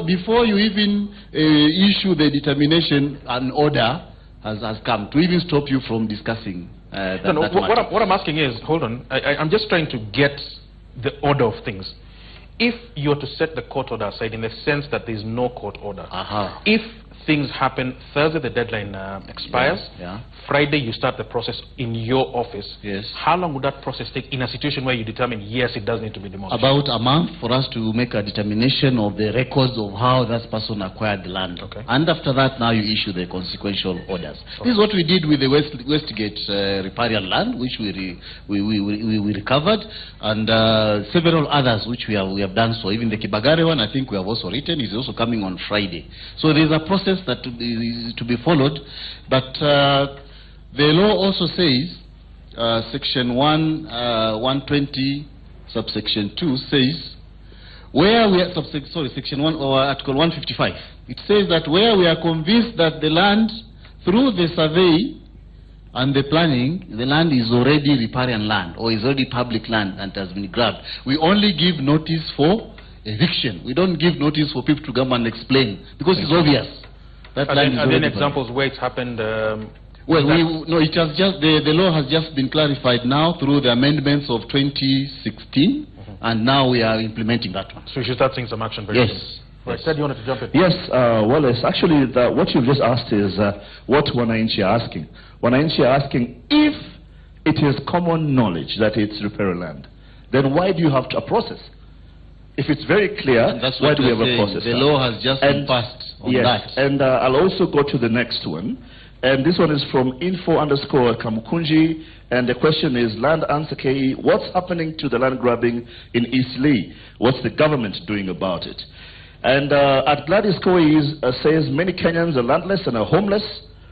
Before you even issue the determination, an order has come to even stop you from discussing what I'm asking is, hold on, I'm just trying to get the order of things. If you're to set the court order aside in the sense that there's no court order, if things happen, Thursday the deadline expires, Friday you start the process in your office, how long would that process take in a situation where you determine, yes, it does need to be demolished? About a month for us to make a determination of the records of how that person acquired the land. And after that, now you issue the consequential orders. This is what we did with the Westgate riparian land, which we recovered, and several others which we have done so. Even the Kibagare one, I think we have also written, is also coming on Friday. So there is a process that to be followed, but the law also says, section 120 subsection 2 says, where we are section 1 or article 155, it says that where we are convinced that the land, through the survey and the planning, the land is already riparian land or is already public land and has been grabbed, we only give notice for eviction. We don't give notice for people to come and explain, because it's obvious. Are there examples where it's happened Well, no, it has just, the law has just been clarified now through the amendments of 2016, and now we are implementing that one. So you should start seeing some action very soon. Yes. Right, Ted, you wanted to jump in? Yes, Wallace, actually, what you've just asked is what Wananchi are asking. Wananchi are asking if it is common knowledge that it's riparian land, then why do you have a process? If it's very clear, why do we have a process? The law has just been passed on that. And I'll also go to the next one. And this one is from info_Kamukunji. And the question is, Land Answer KE, what's happening to the land grabbing in East Lee? What's the government doing about it? And at Gladys Koi says, many Kenyans are landless and are homeless.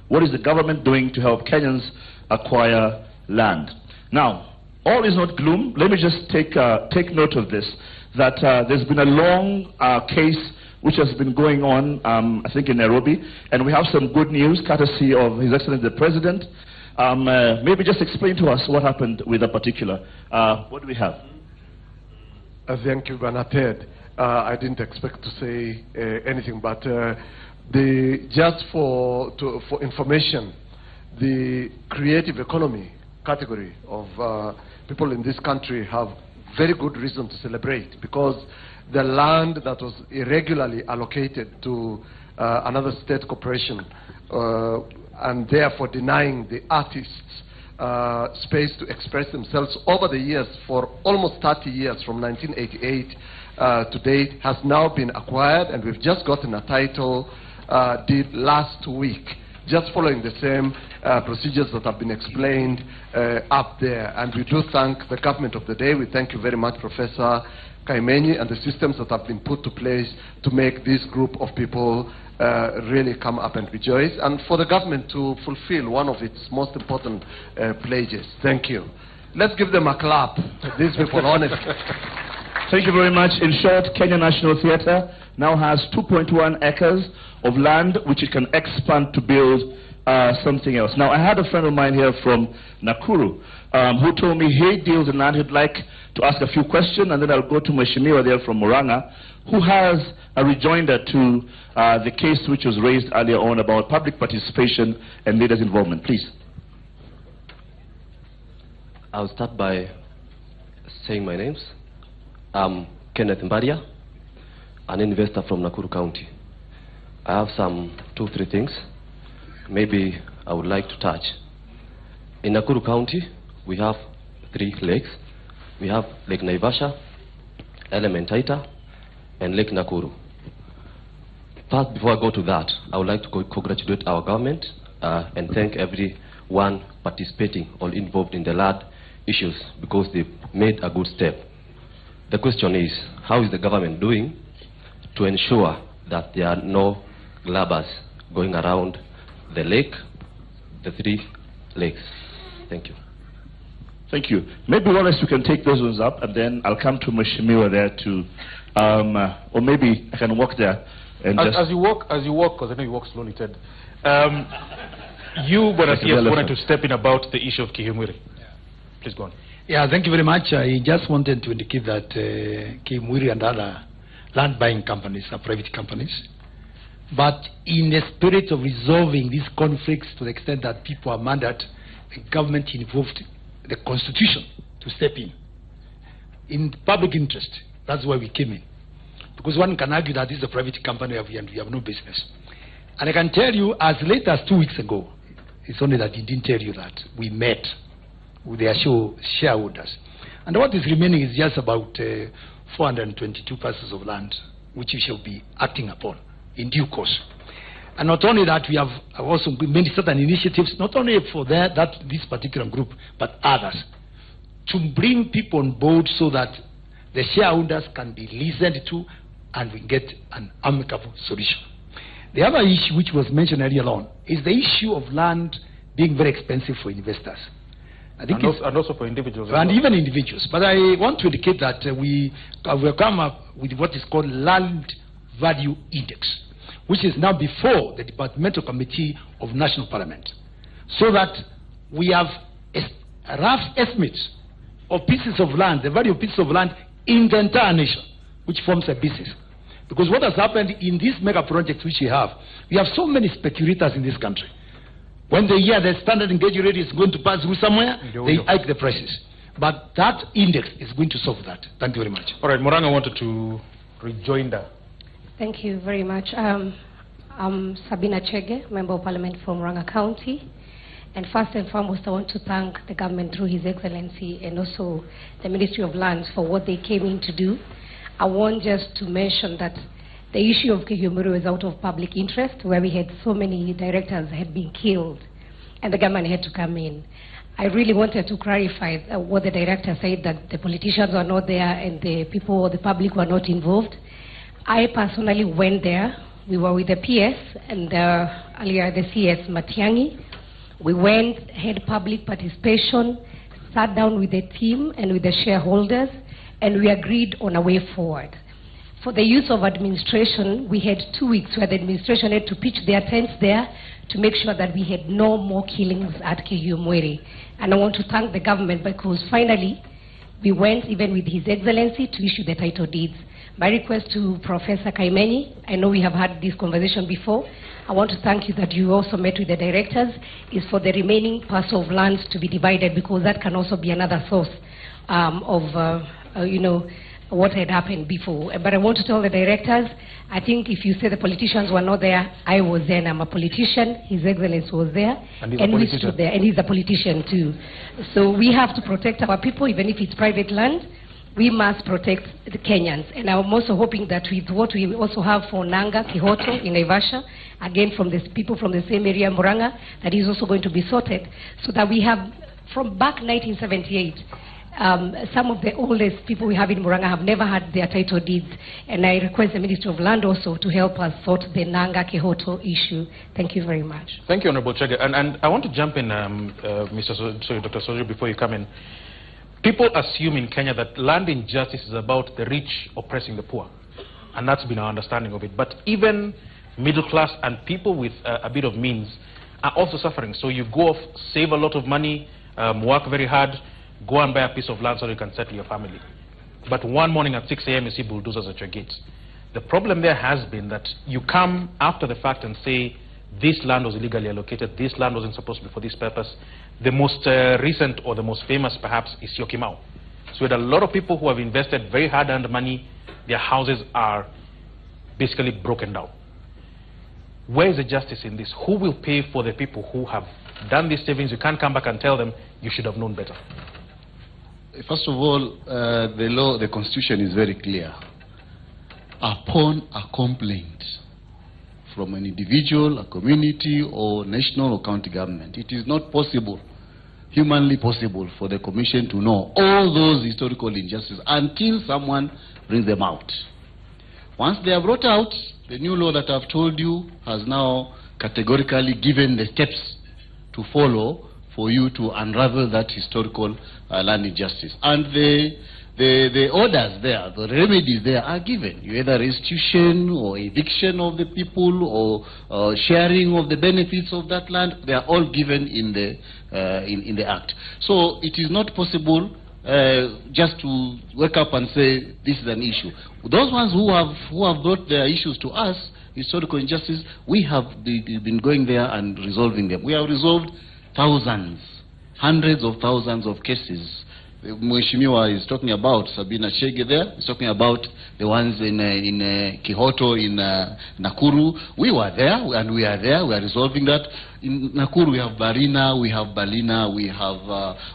What is the government doing to help Kenyans acquire land? Now, all is not gloom. Let me just take note of this, that there's been a long case which has been going on, I think, in Nairobi, and we have some good news, courtesy of His Excellency the President. Maybe just explain to us what happened with a particular. What do we have? Thank you, Bernard. I didn't expect to say anything, but just for information, the creative economy category of people in this country have very good reason to celebrate, because the land that was irregularly allocated to another state corporation and therefore denying the artists space to express themselves over the years for almost 30 years, from 1988 to date, has now been acquired, and we've just gotten a title deed last week, just following the same procedures that have been explained up there. And we do thank the government of the day. We thank you very much, Professor Kaimenyi, and the systems that have been put to place to make this group of people really come up and rejoice, and for the government to fulfill one of its most important pledges. Thank you. Let's give them a clap, these people, honestly. Thank you very much. In short, Kenya National Theatre now has 2.1 acres of land which it can expand to build something else. Now, I had a friend of mine here from Nakuru who told me he deals in land. He'd like to ask a few questions, and then I'll go to Mheshimiwa there from Murang'a, who has a rejoinder to the case which was raised earlier on about public participation and leaders' involvement. Please. I'll start by saying my names. I'm Kenneth Mbaria, an investor from Nakuru County. I have some 2-3 things maybe I would like to touch. In Nakuru County, we have 3 lakes. We have Lake Naivasha, Elementaita, and Lake Nakuru. First, before I go to that, I would like to congratulate our government and thank everyone participating or involved in the land issues, because they made a good step. The question is, how is the government doing to ensure that there are no grabbers going around the lake, the 3 lakes? Thank you. Thank you. Maybe Wallace, you can take those ones up, and then I'll come to Mheshimiwa there to, or maybe I can walk there. And as you walk, because I know you walk slowly, Ted. You, wanted to step in about the issue of Kihimwiri. Please go on. Yeah, thank you very much. I just wanted to indicate that Kihimwiri and other land buying companies are private companies. But in the spirit of resolving these conflicts to the extent that people are murdered, the government involved the Constitution to step in public interest. That's why we came in. Because one can argue that this is a private company and we have no business. And I can tell you, as late as 2 weeks ago, it's only that he didn't tell you that, we met with their shareholders. And what is remaining is just about 422 parcels of land, which we shall be acting upon in due course. And not only that, we have also made certain initiatives, not only for this particular group, but others, to bring people on board so that the shareholders can be listened to and we get an amicable solution. The other issue which was mentioned earlier on is the issue of land being very expensive for investors. I think and also for individuals. And even individuals. But I want to indicate that we will come up with what is called Land Value Index, which is now before the Departmental Committee of National Parliament, so that we have a rough estimate of pieces of land, the value of pieces of land in the entire nation, which forms a business. Because what has happened in these mega projects which we have so many speculators in this country. When they hear the standard engaged rate is going to pass through somewhere, they hike the prices. But that index is going to solve that. Thank you very much. All right, Muranga wanted to rejoin that. Thank you very much. I'm Sabina Chege, Member of Parliament from Muranga County. And first and foremost, I want to thank the government through His Excellency and also the Ministry of Lands for what they came in to do. I want just to mention that the issue of Kihumuru is out of public interest, where we had so many directors had been killed, and the government had to come in. I really wanted to clarify what the director said, that the politicians were not there and the people or the public were not involved. I personally went there. We were with the PS and earlier the CS Matiangi. We went, had public participation, sat down with the team and with the shareholders, and we agreed on a way forward. For the use of administration, we had 2 weeks where the administration had to pitch their tents there to make sure that we had no more killings at Kihumwere. And I want to thank the government because finally we went even with His Excellency to issue the title deeds. My request to Professor Kaimenyi, I know we have had this conversation before, I want to thank you that you also met with the directors, is for the remaining parcel of lands to be divided, because that can also be another source of what had happened before. But I want to tell the directors, I think if you say the politicians were not there, I was there and I'm a politician. His Excellency was there. And we stood there. And he's a politician too. So we have to protect our people, even if it's private land. We must protect the Kenyans. And I'm also hoping that with what we also have for Nanga, Kihoto in Naivasha, again from the people from the same area, Muranga, that is also going to be sorted, so that we have, from back 1978, some of the oldest people we have in Muranga have never had their title deeds, and I request the Ministry of Land also to help us sort the Nanga Kihoto issue. Thank you very much. Thank you, Honorable Chege. And I want to jump in, Dr. Soji, before you come in. People assume in Kenya that land injustice is about the rich oppressing the poor, and that's been our understanding of it. But even middle class and people with a bit of means are also suffering. So you go off, save a lot of money, work very hard, go and buy a piece of land so you can settle your family. But one morning at 6 a.m. you see bulldozers at your gate. The problem there has been that you come after the fact and say, this land was illegally allocated, this land wasn't supposed to be for this purpose. The most recent or the most famous perhaps is Syokimau. So we had a lot of people who have invested very hard-earned money, their houses are basically broken down. Where is the justice in this? Who will pay for the people who have done these savings? You can't come back and tell them you should have known better. First of all, the law, the Constitution is very clear. Upon a complaint from an individual, a community, or national or county government, it is not possible, humanly possible, for the Commission to know all those historical injustices until someone brings them out. Once they are brought out, the new law that I've told you has now categorically given the steps to follow for you to unravel that historical land injustice. And the orders there, the remedies there are given. You either restitution or eviction of the people or sharing of the benefits of that land. They are all given in the Act. So it is not possible just to wake up and say this is an issue. Those ones who have brought their issues to us, historical injustice, we have been going there and resolving them. We have resolved thousands, hundreds of thousands of cases. Mheshimiwa is talking about Sabina Chege there. He's talking about the ones in Kihoto, in Nakuru. We were there and we are there. We are resolving that. In Nakuru we have Barina, we have Balina, we have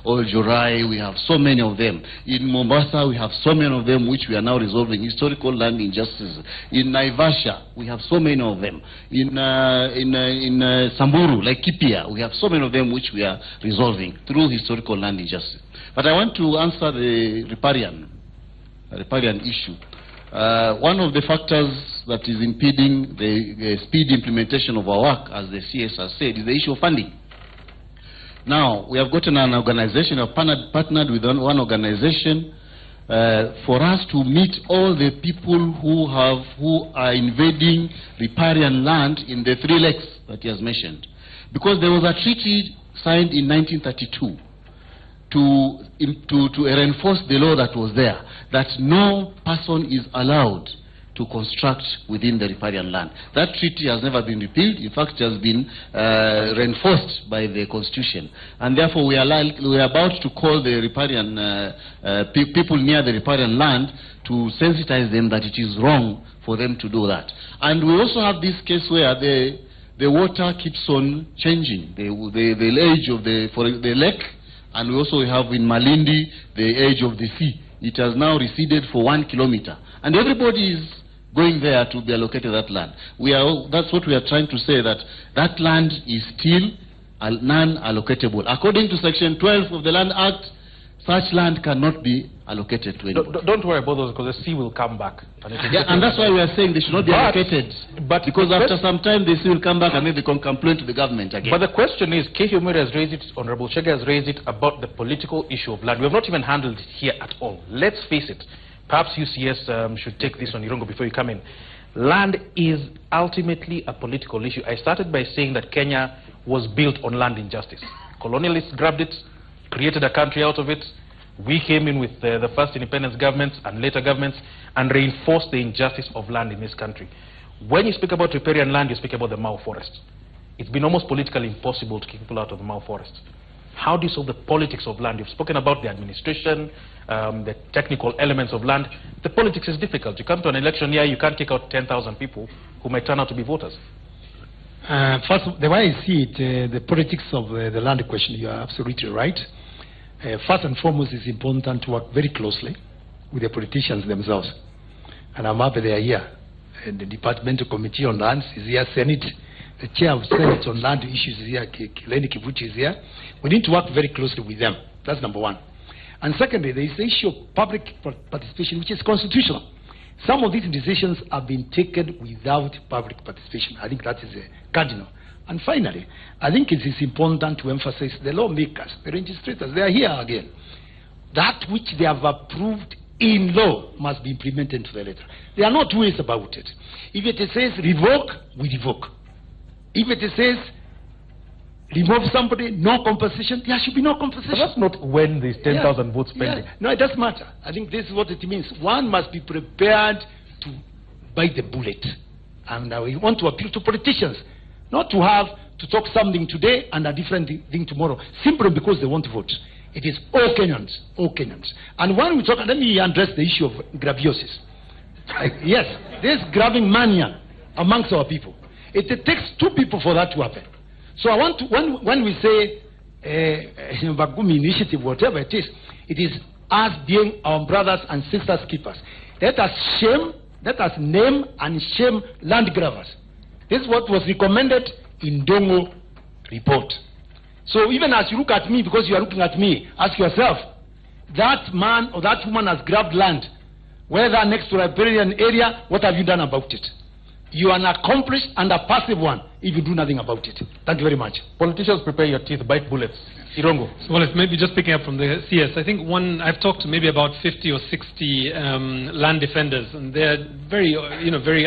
Oljorai, we have so many of them. In Mombasa we have so many of them which we are now resolving, historical land injustices. In Naivasha we have so many of them. In Samburu, like Kipia, we have so many of them which we are resolving through historical land injustice. But I want to answer the riparian issue. One of the factors that is impeding the speed implementation of our work, as the CS has said, is the issue of funding. Now, we have gotten an organization, we have partnered with one organization for us to meet all the people who are invading riparian land in the 3 lakes that he has mentioned. Because there was a treaty signed in 1932 to reinforce the law that was there, that no person is allowed to construct within the riparian land. That treaty has never been repealed. In fact, it has been reinforced by the Constitution. And therefore, we are about to call the riparian people near the riparian land to sensitize them that it is wrong for them to do that. And we also have this case where the water keeps on changing, the age of the lake, and we also have in Malindi the age of the sea. It has now receded for 1 kilometer, and everybody is going there to be allocated that land. That's what we are trying to say, that that land is still non-allocatable. According to Section 12 of the Land Act, such land cannot be allocated to anybody. Don't worry about those, because the sea will come back. And that's why we are saying they should not be allocated. Because after some time, the sea will come back and then they can complain to the government again. But the question is, Keith Omuri has raised it, Honorable Chege has raised it about the political issue of land. We have not even handled it here at all. Let's face it. Perhaps UCS should take this on Irungu before you come in. Land is ultimately a political issue. I started by saying that Kenya was built on land injustice. Colonialists grabbed it, created a country out of it. We came in with the first independence governments and later governments and reinforced the injustice of land in this country. When you speak about riparian land, you speak about the Mau Forest. It's been almost politically impossible to keep people out of the Mau Forest. How do you solve the politics of land? You've spoken about the administration, the technical elements of land. The politics is difficult. You come to an election year, you can't take out 10,000 people who might turn out to be voters. First, the way I see it, the politics of the land question, you are absolutely right. First and foremost, it's important to work very closely with the politicians themselves. And I'm happy they are here. And the Departmental Committee on Lands is here, Senate. The chair of Senate on land issues is here, Kileni Kivuchi is here. We need to work very closely with them. That's number one. And secondly, there is the issue of public participation, which is constitutional. Some of these decisions have been taken without public participation. I think that is a cardinal. And finally, I think it is important to emphasize the lawmakers, the registrators, they are here again. That which they have approved in law must be implemented to the letter. There are no two ways about it. If it says revoke, we revoke. If it says remove somebody, no compensation, there should be no compensation. But that's not when there's 10,000 votes pending. Yeah. No, it doesn't matter. I think this is what it means. One must be prepared to bite the bullet. And we want to appeal to politicians, not to have to talk something today and a different thing tomorrow, simply because they want to vote. It is all Kenyans, all Kenyans. And when we talk, let me address the issue of graviosis. Yes, there's grabbing mania amongst our people. It takes two people for that to happen. So I want to, when we say Bagumi initiative, whatever it is us being our brothers and sisters keepers. Let us name and shame land grabbers. This is what was recommended in Dongo report. So even as you look at me, because you are looking at me, ask yourself, that man or that woman has grabbed land, whether next to a riparian area, what have you done about it? You are an accomplished and a passive one if you do nothing about it. Thank you very much. Politicians, prepare your teeth, bite bullets. Irongo. So, well, maybe just picking up from the CS, I think I've talked to maybe about 50 or 60 land defenders, and they're very,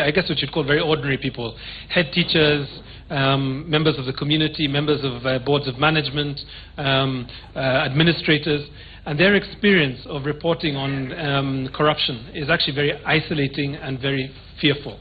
I guess what you'd call very ordinary people. Head teachers, members of the community, members of boards of management, administrators, and their experience of reporting on corruption is actually very isolating and very fearful.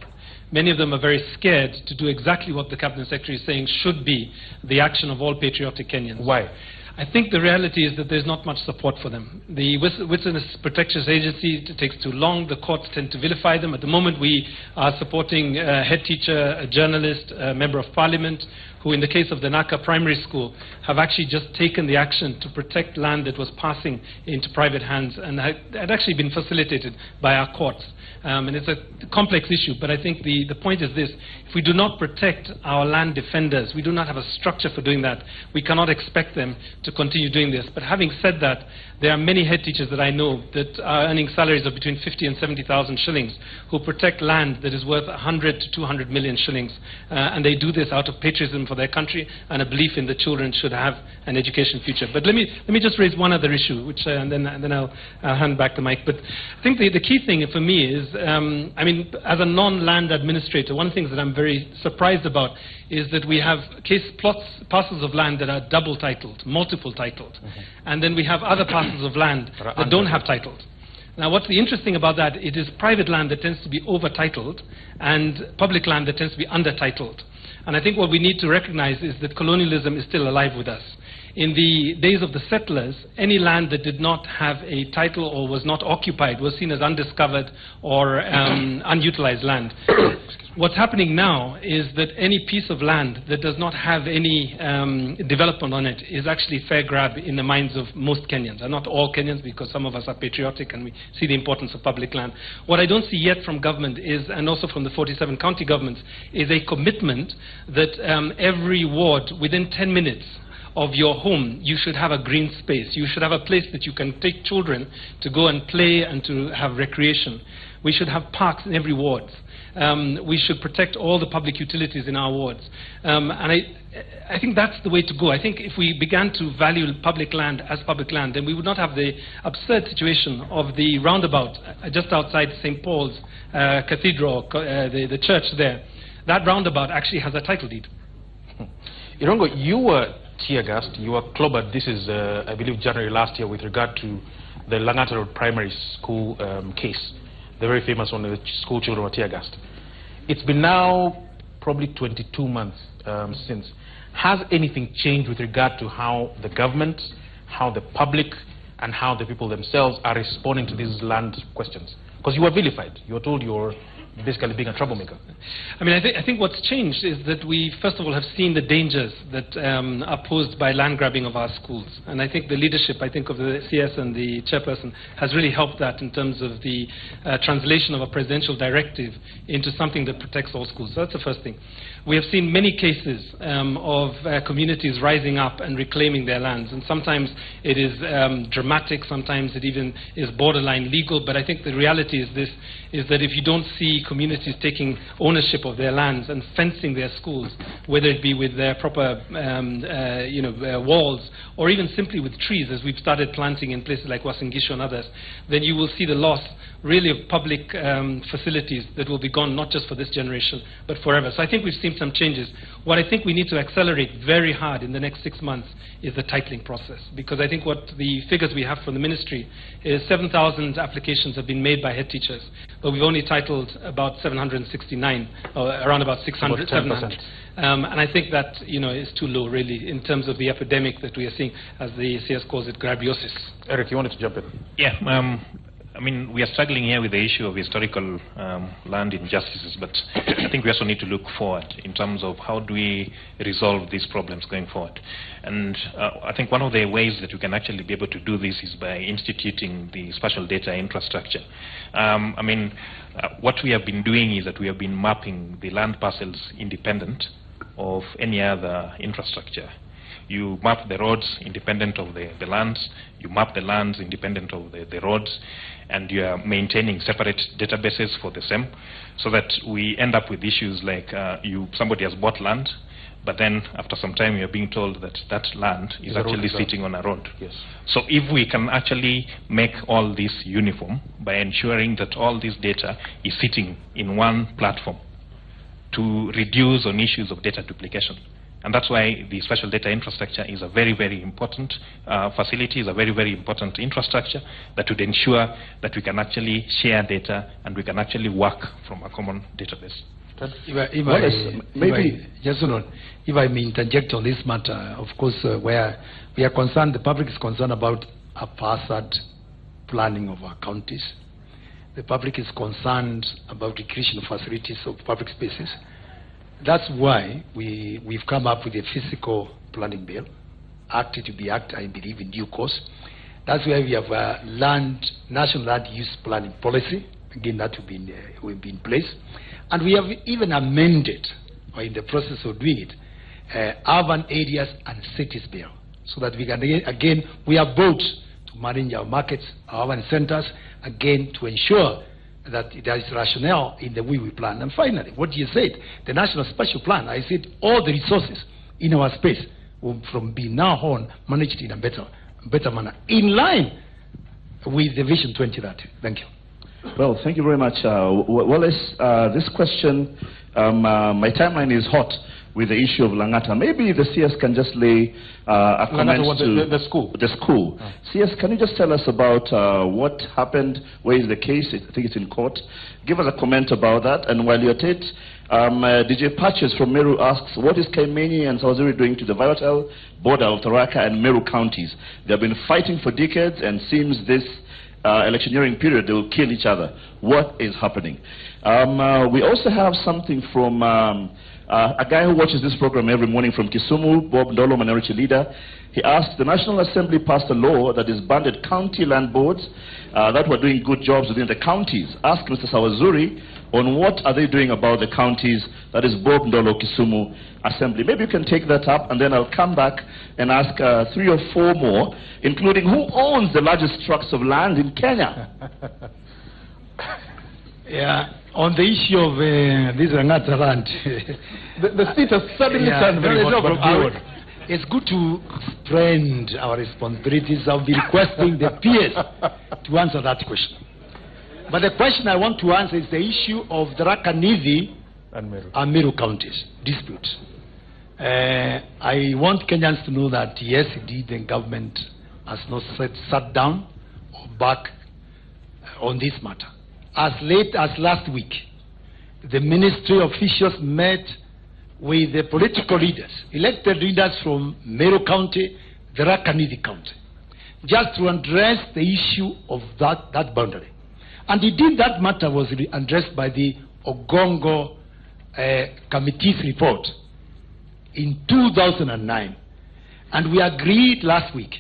Many of them are very scared to do exactly what the Cabinet Secretary is saying should be the action of all patriotic Kenyans. Why? I think the reality is that there's not much support for them. The Witness Protection Agency takes too long. The courts tend to vilify them. At the moment, we are supporting a head teacher, a journalist, a member of parliament, who in the case of the Naka Primary School have actually just taken the action to protect land that was passing into private hands and had actually been facilitated by our courts. And it's a complex issue, but I think the point is this. If we do not protect our land defenders, we do not have a structure for doing that, we cannot expect them to continue doing this. But having said that, there are many head teachers that I know that are earning salaries of between 50 and 70,000 shillings who protect land that is worth 100 to 200 million shillings. And they do this out of patriotism for their country and a belief in the children should have an education future. But let me just raise one other issue, which and then I'll hand back the mic. But I think the key thing for me is, as a non-land administrator, one of the things that I'm very surprised about is that we have parcels of land that are double titled, multiple titled, and then we have other parcels of land that don't have titles. Now, what's interesting about that, it is private land that tends to be over-titled and public land that tends to be under-titled. And I think what we need to recognize is that colonialism is still alive with us. In the days of the settlers, any land that did not have a title or was not occupied was seen as undiscovered or unutilized land. What's happening now is that any piece of land that does not have any development on it is actually fair grab in the minds of most Kenyans, and not all Kenyans, because some of us are patriotic and we see the importance of public land. What I don't see yet from government is, and also from the 47 county governments, is a commitment that every ward, within 10 minutes of your home, you should have a green space. You should have a place that you can take children to go and play and to have recreation. We should have parks in every ward. We should protect all the public utilities in our wards. And I think that's the way to go. I think if we began to value public land as public land, then we would not have the absurd situation of the roundabout just outside St. Paul's Cathedral, the church there. That roundabout actually has a title deed. Irongo, you were tear-gassed, you were clobbered, this is, I believe, January last year with regard to the Langata Road Primary School case, the very famous one where the school children were tear-gassed. It's been now probably 22 months since. Has anything changed with regard to how the government, how the public, and how the people themselves are responding to these land questions? Because you were vilified. You were told you were basically being a troublemaker. I mean, I think what's changed is that we, first of all, have seen the dangers that are posed by land grabbing of our schools. And I think the leadership, of the CS and the chairperson has really helped that in terms of the translation of a presidential directive into something that protects all schools. So that's the first thing. We have seen many cases of communities rising up and reclaiming their lands. And sometimes it is dramatic, sometimes it even is borderline legal. But I think the reality is this, is that if you don't see communities taking ownership of their lands and fencing their schools, whether it be with their proper walls or even simply with trees, as we've started planting in places like Uasin Gishu and others, then you will see the loss really of public facilities that will be gone not just for this generation but forever. So I think we've seen some changes. What I think we need to accelerate very hard in the next 6 months is the titling process, because I think what the figures we have from the ministry is 7,000 applications have been made by head teachers, but we've only titled about 769, or around about 600, 700. And I think that is too low, really, in terms of the epidemic that we are seeing, as the CS calls it, grabiosis. Eric, you wanted to jump in? Yeah. I mean, we are struggling here with the issue of historical land injustices, but I think we also need to look forward in terms of how do we resolve these problems going forward. And I think one of the ways that we can actually be able to do this is by instituting the spatial data infrastructure. What we have been doing is that we have been mapping the land parcels independent of any other infrastructure. You map the roads independent of the lands, you map the lands independent of the roads, and you are maintaining separate databases for the same, so that we end up with issues like somebody has bought land, but then after some time you are being told that that land is actually sitting on a road. Yes. So if we can actually make all this uniform by ensuring that all this data is sitting in one platform to reduce on issues of data duplication. And that's why the spatial data infrastructure is a very, very important facility, is a very, very important infrastructure that would ensure that we can actually share data and we can actually work from a common database. If I may interject on this matter, of course, where we are concerned, the public is concerned about a haphazard planning of our counties. The public is concerned about the creation of facilities of public spaces. That's why we've come up with a physical planning bill, acted to be acted, I believe, in due course. That's why we have a national land use planning policy. Again, that will be in place. And we have even amended, or in the process of doing it, urban areas and cities bill, so that we can, again, we are both to manage our markets, our urban centers, again, to ensure that there is rationale in the way we plan. And finally, what you said, the National Spatial Plan, I said all the resources in our space will from being now on managed in a better manner, in line with the Vision 2030. Thank you. Well, thank you very much. Wallace, this question, my timeline is hot. with the issue of Langata. Maybe the CS can just lay a comment to the school. The school. Oh. CS, can you just tell us about what happened? Where is the case? I think it's in court. Give us a comment about that. And while you're at it, DJ Patches from Meru asks, what is Kaimenyi and Sawazuri doing to the volatile border of Tharaka and Meru counties? They have been fighting for decades, and seems this electioneering period, they will kill each other. What is happening? We also have something from a guy who watches this program every morning from Kisumu, Bob Ndolo, minority leader. He asked, the National Assembly passed a law that disbanded county land boards that were doing good jobs within the counties. Ask Mr. Sawazuri on what are they doing about the counties, that is Bob Ndolo, Kisumu Assembly. Maybe you can take that up, and then I'll come back and ask 3 or 4 more, including who owns the largest tracts of land in Kenya? Yeah, on the issue of this Langata land, the seat has suddenly turned very hot. It's good to spread our responsibilities. I'll be requesting the PS to answer that question. But the question I want to answer is the issue of the Tharaka Nithi and Meru counties dispute. I want Kenyans to know that yes, indeed, the government has not sat down or back on this matter. As late as last week, the ministry officials met with the political leaders, elected leaders from Meru County, the Tharaka Nithi County, just to address the issue of that boundary. And indeed, that matter was addressed by the Ogongo Committee's report in 2009. And we agreed last week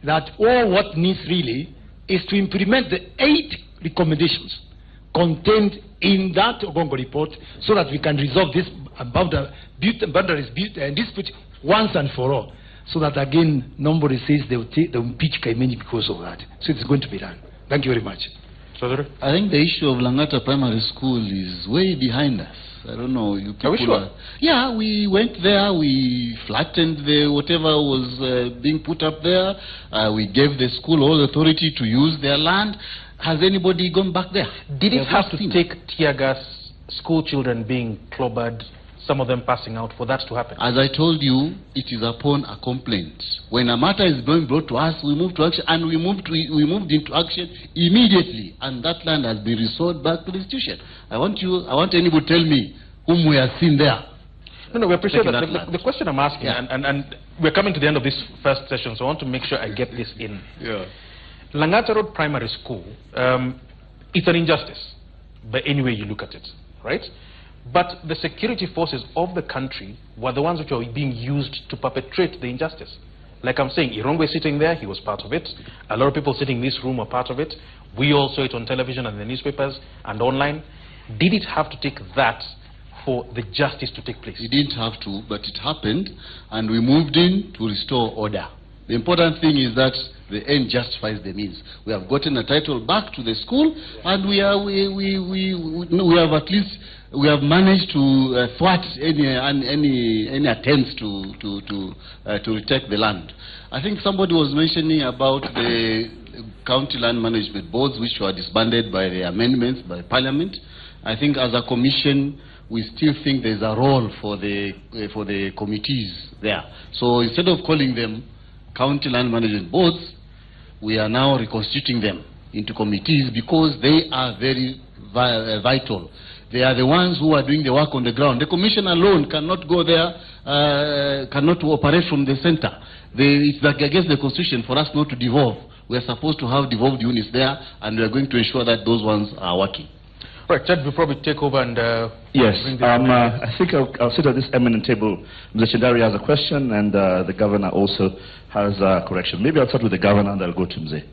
that all what needs really is to implement the 8 recommendations contained in that Ogongo report so that we can resolve this boundaries dispute once and for all. So that again, nobody says they will impeach Kaimenyi because of that. So it's going to be done. Thank you very much. I think the issue of Langata Primary School is way behind us. I don't know. You people are we sure? Yeah, we went there. We flattened whatever was being put up there. We gave the school all authority to use their land. Has anybody gone back there? Did it have to take tear gas, school children being clobbered, some of them passing out, for that to happen? As I told you, it is upon a complaint. When a matter is being brought to us, we move to action, and we moved into action immediately, and that land has been restored back to the institution. I want anybody to tell me whom we have seen there. No, we appreciate that. The question I'm asking, and we're coming to the end of this first session, so I want to make sure I get this in. Yeah. Langata Road Primary School, it's an injustice, by any way you look at it, right? But the security forces of the country were the ones which were being used to perpetrate the injustice. Like I'm saying, Irongwe sitting there, he was part of it. A lot of people sitting in this room were part of it. We all saw it on television and the newspapers and online. Did it have to take that for the justice to take place? It didn't have to, but it happened, and we moved in to restore order. The important thing is that the end justifies the means. We have gotten a title back to the school, and we have managed to thwart any attempts to retake the land. I think somebody was mentioning about the county land management boards, which were disbanded by the amendments by Parliament. I think as a commission, we still think there's a role for the committees there. So instead of calling them county land management boards, we are now reconstituting them into committees because they are very vital. They are the ones who are doing the work on the ground. The commission alone cannot go there, cannot operate from the center. It's like against the constitution for us not to devolve. We are supposed to have devolved units there, and we are going to ensure that those ones are working. Right, Chad, before we take over and... yes, I think I'll sit at this eminent table. Mr. Chandari has a question, and the governor also has a correction. Maybe I'll start with the governor, and I'll go to Mzee.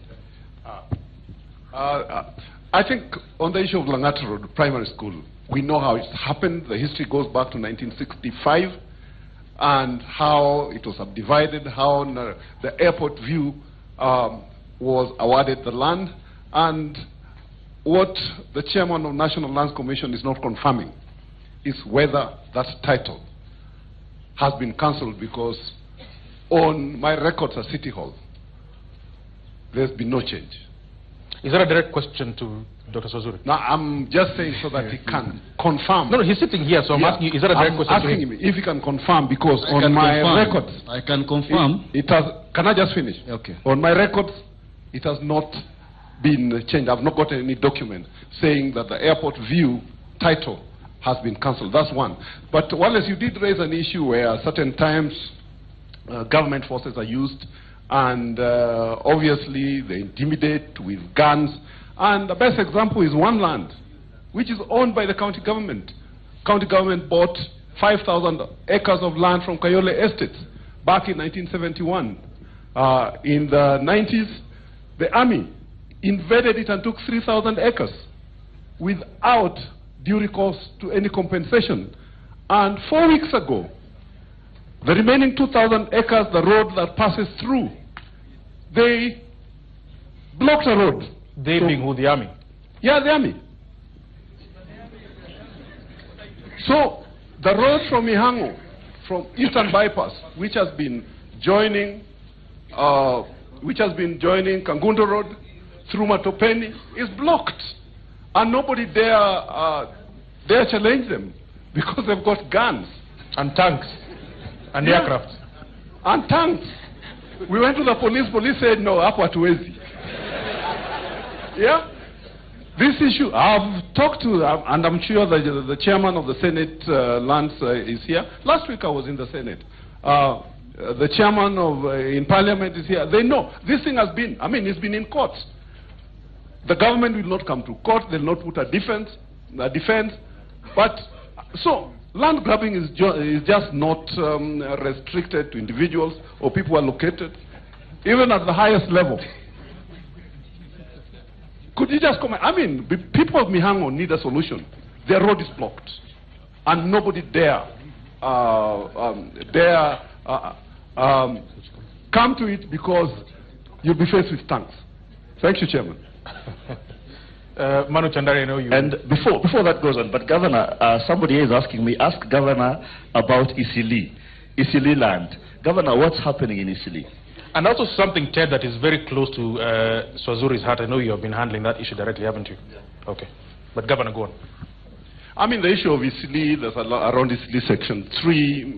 I think on the issue of Langata Road Primary School, we know how it happened. The history goes back to 1965, and how it was subdivided, how the airport view was awarded the land, and what the chairman of National Lands Commission is not confirming is whether that title has been cancelled, because on my records at City Hall, there's been no change. Is that a direct question to Dr. Swazuri? No, I'm just saying so that he can confirm. No, he's sitting here, so I'm asking you, is that a direct question to him? I'm asking him if he can confirm, because on my records... I can confirm. It has... Can I just finish? Okay. On my records, it has not been changed. I've not got any document saying that the Airport View title has been cancelled. That's one. But Wallace, you did raise an issue where certain times government forces are used, and obviously they intimidate with guns. And the best example is One Land, which is owned by the county government. County government bought 5,000 acres of land from Kayole Estates back in 1971. In the 90s, the army invaded it and took 3,000 acres without due recourse to any compensation. And 4 weeks ago, the remaining 2,000 acres, the road that passes through, they blocked the road. They being who? The army? Yeah, the army. So the road from Mihango, from Eastern Bypass, which has been joining Kangundo Road through Matopeni, is blocked, and nobody dare challenge them because they've got guns and tanks and aircraft and tanks. We went to the police. Police said no, hapo hatuwezi. Yeah. This issue, I've talked to, and I'm sure the chairman of the Senate Lands is here. Last week I was in the Senate. The chairman of in Parliament is here. They know this thing has been. I mean, it's been in court. The government will not come to court. They'll not put a defense. But so land grabbing is just not restricted to individuals or people who are located, even at the highest level. Could you just comment? I mean, people of Mihango need a solution. Their road is blocked, and nobody dare come to it because you'll be faced with tanks. Thank you, Chairman. Manu Chandari, I know you. And before that goes on, but Governor, somebody is asking me, ask Governor about Isili land. Governor, what's happening in Isili? And also something, Ted, that is very close to Swazuri's heart. I know you have been handling that issue directly, haven't you? Yeah. Okay. But Governor, go on. I mean, the issue of Isili, there's around Isili Section 3,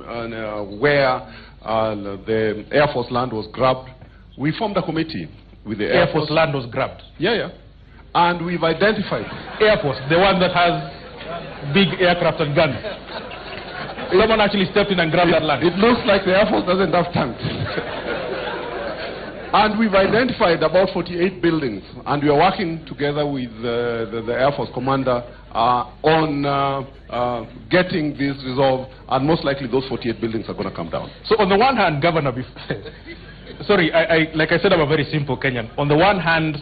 where the Air Force land was grabbed. We formed a committee with the Air Force land was grabbed? Yeah. And we've identified. Air Force, the one that has big aircraft and guns. Someone actually stepped in and grabbed that land. It looks like the Air Force doesn't have tanks. And we've identified about 48 buildings, and we are working together with the Air Force commander on getting this resolved, and most likely those 48 buildings are going to come down. So on the one hand, Governor, sorry, like I said, I'm a very simple Kenyan. On the one hand,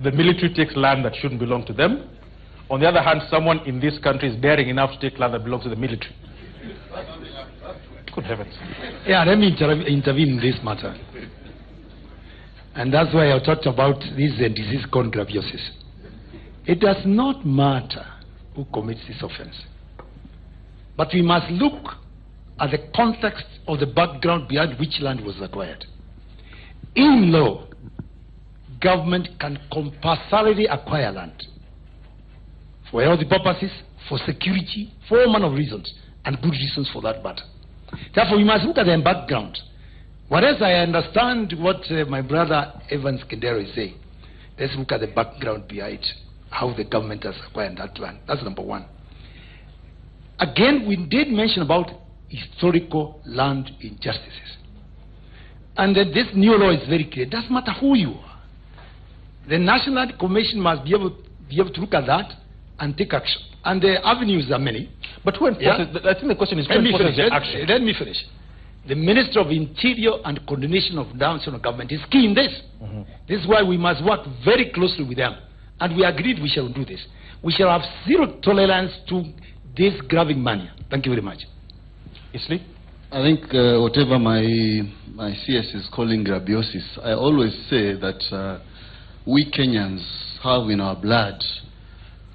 the military takes land that shouldn't belong to them. On the other hand, someone in this country is daring enough to take land that belongs to the military. Good heavens. Yeah, let me intervene in this matter. And that's why I talked about this disease called graviosis. It does not matter who commits this offense. But we must look at the context of the background behind which land was acquired. In law, government can compulsorily acquire land for health purposes, for security, for all manner of reasons, and good reasons for that matter. Therefore, we must look at the background. Whereas I understand what my brother Evans Kendero is saying, let's look at the background behind how the government has acquired that land. That's number one. Again, we did mention about historical land injustices. And this new law is very clear. It doesn't matter who you are. The National Commission must be able to look at that and take action. And the avenues are many. But who enforces? Yeah? I think the question is who enforces the action. Let me finish. The Minister of Interior and Coordination of National Government is key in this. This is why we must work very closely with them. And we agreed we shall do this. We shall have zero tolerance to this grabbing mania. Thank you very much. Isli? I think whatever my CS is calling grabiosis, I always say that we Kenyans have in our blood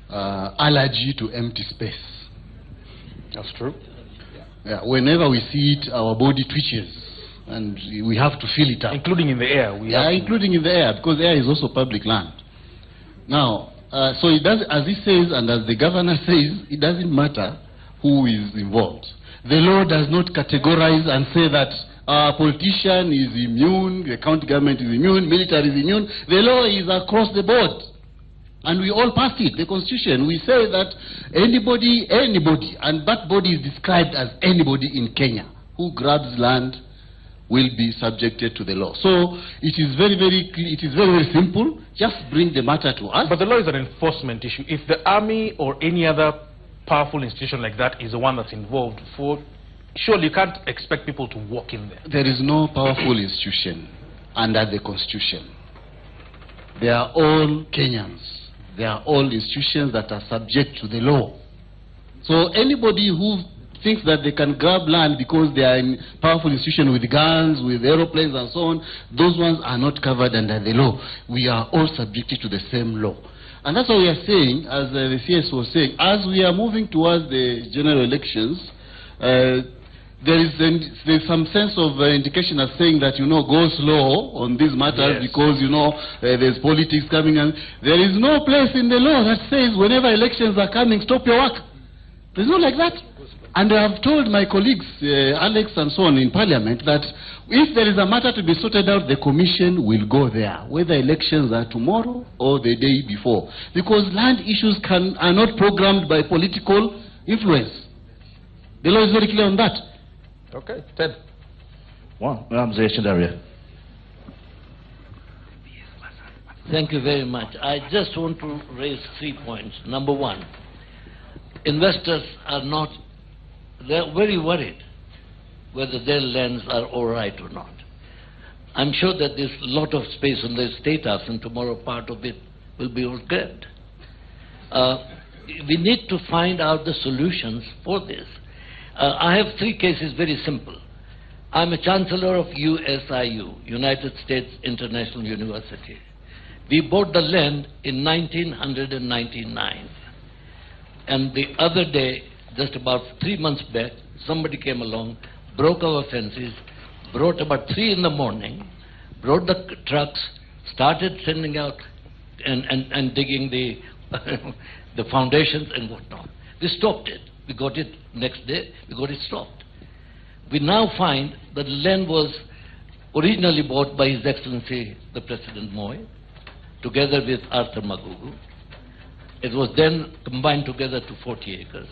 allergy to empty space. That's true. Yeah, whenever we see it, our body twitches, and we have to fill it up. Including in the air. Including in the air, because air is also public land. Now, so it does, as he says and as the governor says, it doesn't matter who is involved. The law does not categorize and say that a politician is immune, the county government is immune, military is immune. The law is across the board. And we all passed it, the Constitution. We say that anybody, and that body is described as anybody in Kenya who grabs land will be subjected to the law. So it is very, very simple. Just bring the matter to us. But the law is an enforcement issue. If the army or any other powerful institution like that is the one that's involved, surely you can't expect people to walk in there. There is no powerful institution under the Constitution. They are all Kenyans. They are all institutions that are subject to the law. So anybody who thinks that they can grab land because they are in powerful institutions with guns, with aeroplanes and so on, those ones are not covered under the law. We are all subjected to the same law. And that's what we are saying, as the CS was saying, as we are moving towards the general elections, there's some sense of indication of saying that, go slow on these matters, yes, because, there's politics coming, and there is no place in the law that says whenever elections are coming, stop your work. There's no like that. And I have told my colleagues, Alex and so on in Parliament, that if there is a matter to be sorted out, the Commission will go there, whether elections are tomorrow or the day before. Because land issues are not programmed by political influence. The law is very clear on that. Okay, Ted. Thank you very much. I just want to raise 3 points. Number one, investors they're very worried whether their lands are all right or not. I'm sure that there's a lot of space on the State House, and tomorrow part of it will be all grabbed. We need to find out the solutions for this. I have 3 cases, very simple. I'm a chancellor of USIU, United States International University. We bought the land in 1999. And the other day, just about 3 months back, somebody came along, broke our fences, brought about 3 in the morning, brought the trucks, started sending out and digging the, the foundations and whatnot. We stopped it. We got it next day, we got it stopped. We now find that the land was originally bought by His Excellency the President Moi, together with Arthur Magugu. It was then combined together to 40 acres.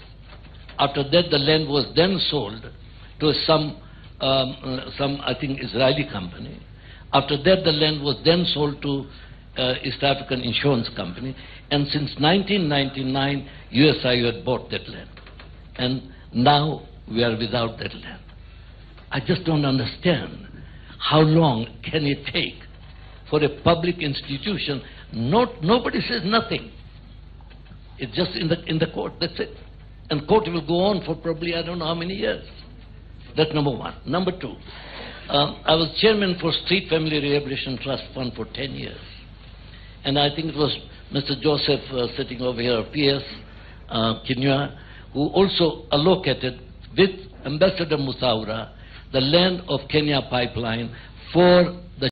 After that, the land was then sold to some I think, Israeli company. After that, the land was then sold to East African Insurance Company. And since 1999, USIU had bought that land. And now we are without that land. I just don't understand how long can it take for a public institution. Nobody says nothing. It's just in the court, that's it. And court will go on for probably I don't know how many years. That's number one. Number two, I was chairman for Street Family Rehabilitation Trust Fund for 10 years. And I think it was Mr. Joseph sitting over here, PS Kinyua, who also allocated with Ambassador Musaura the land of Kenya Pipeline for the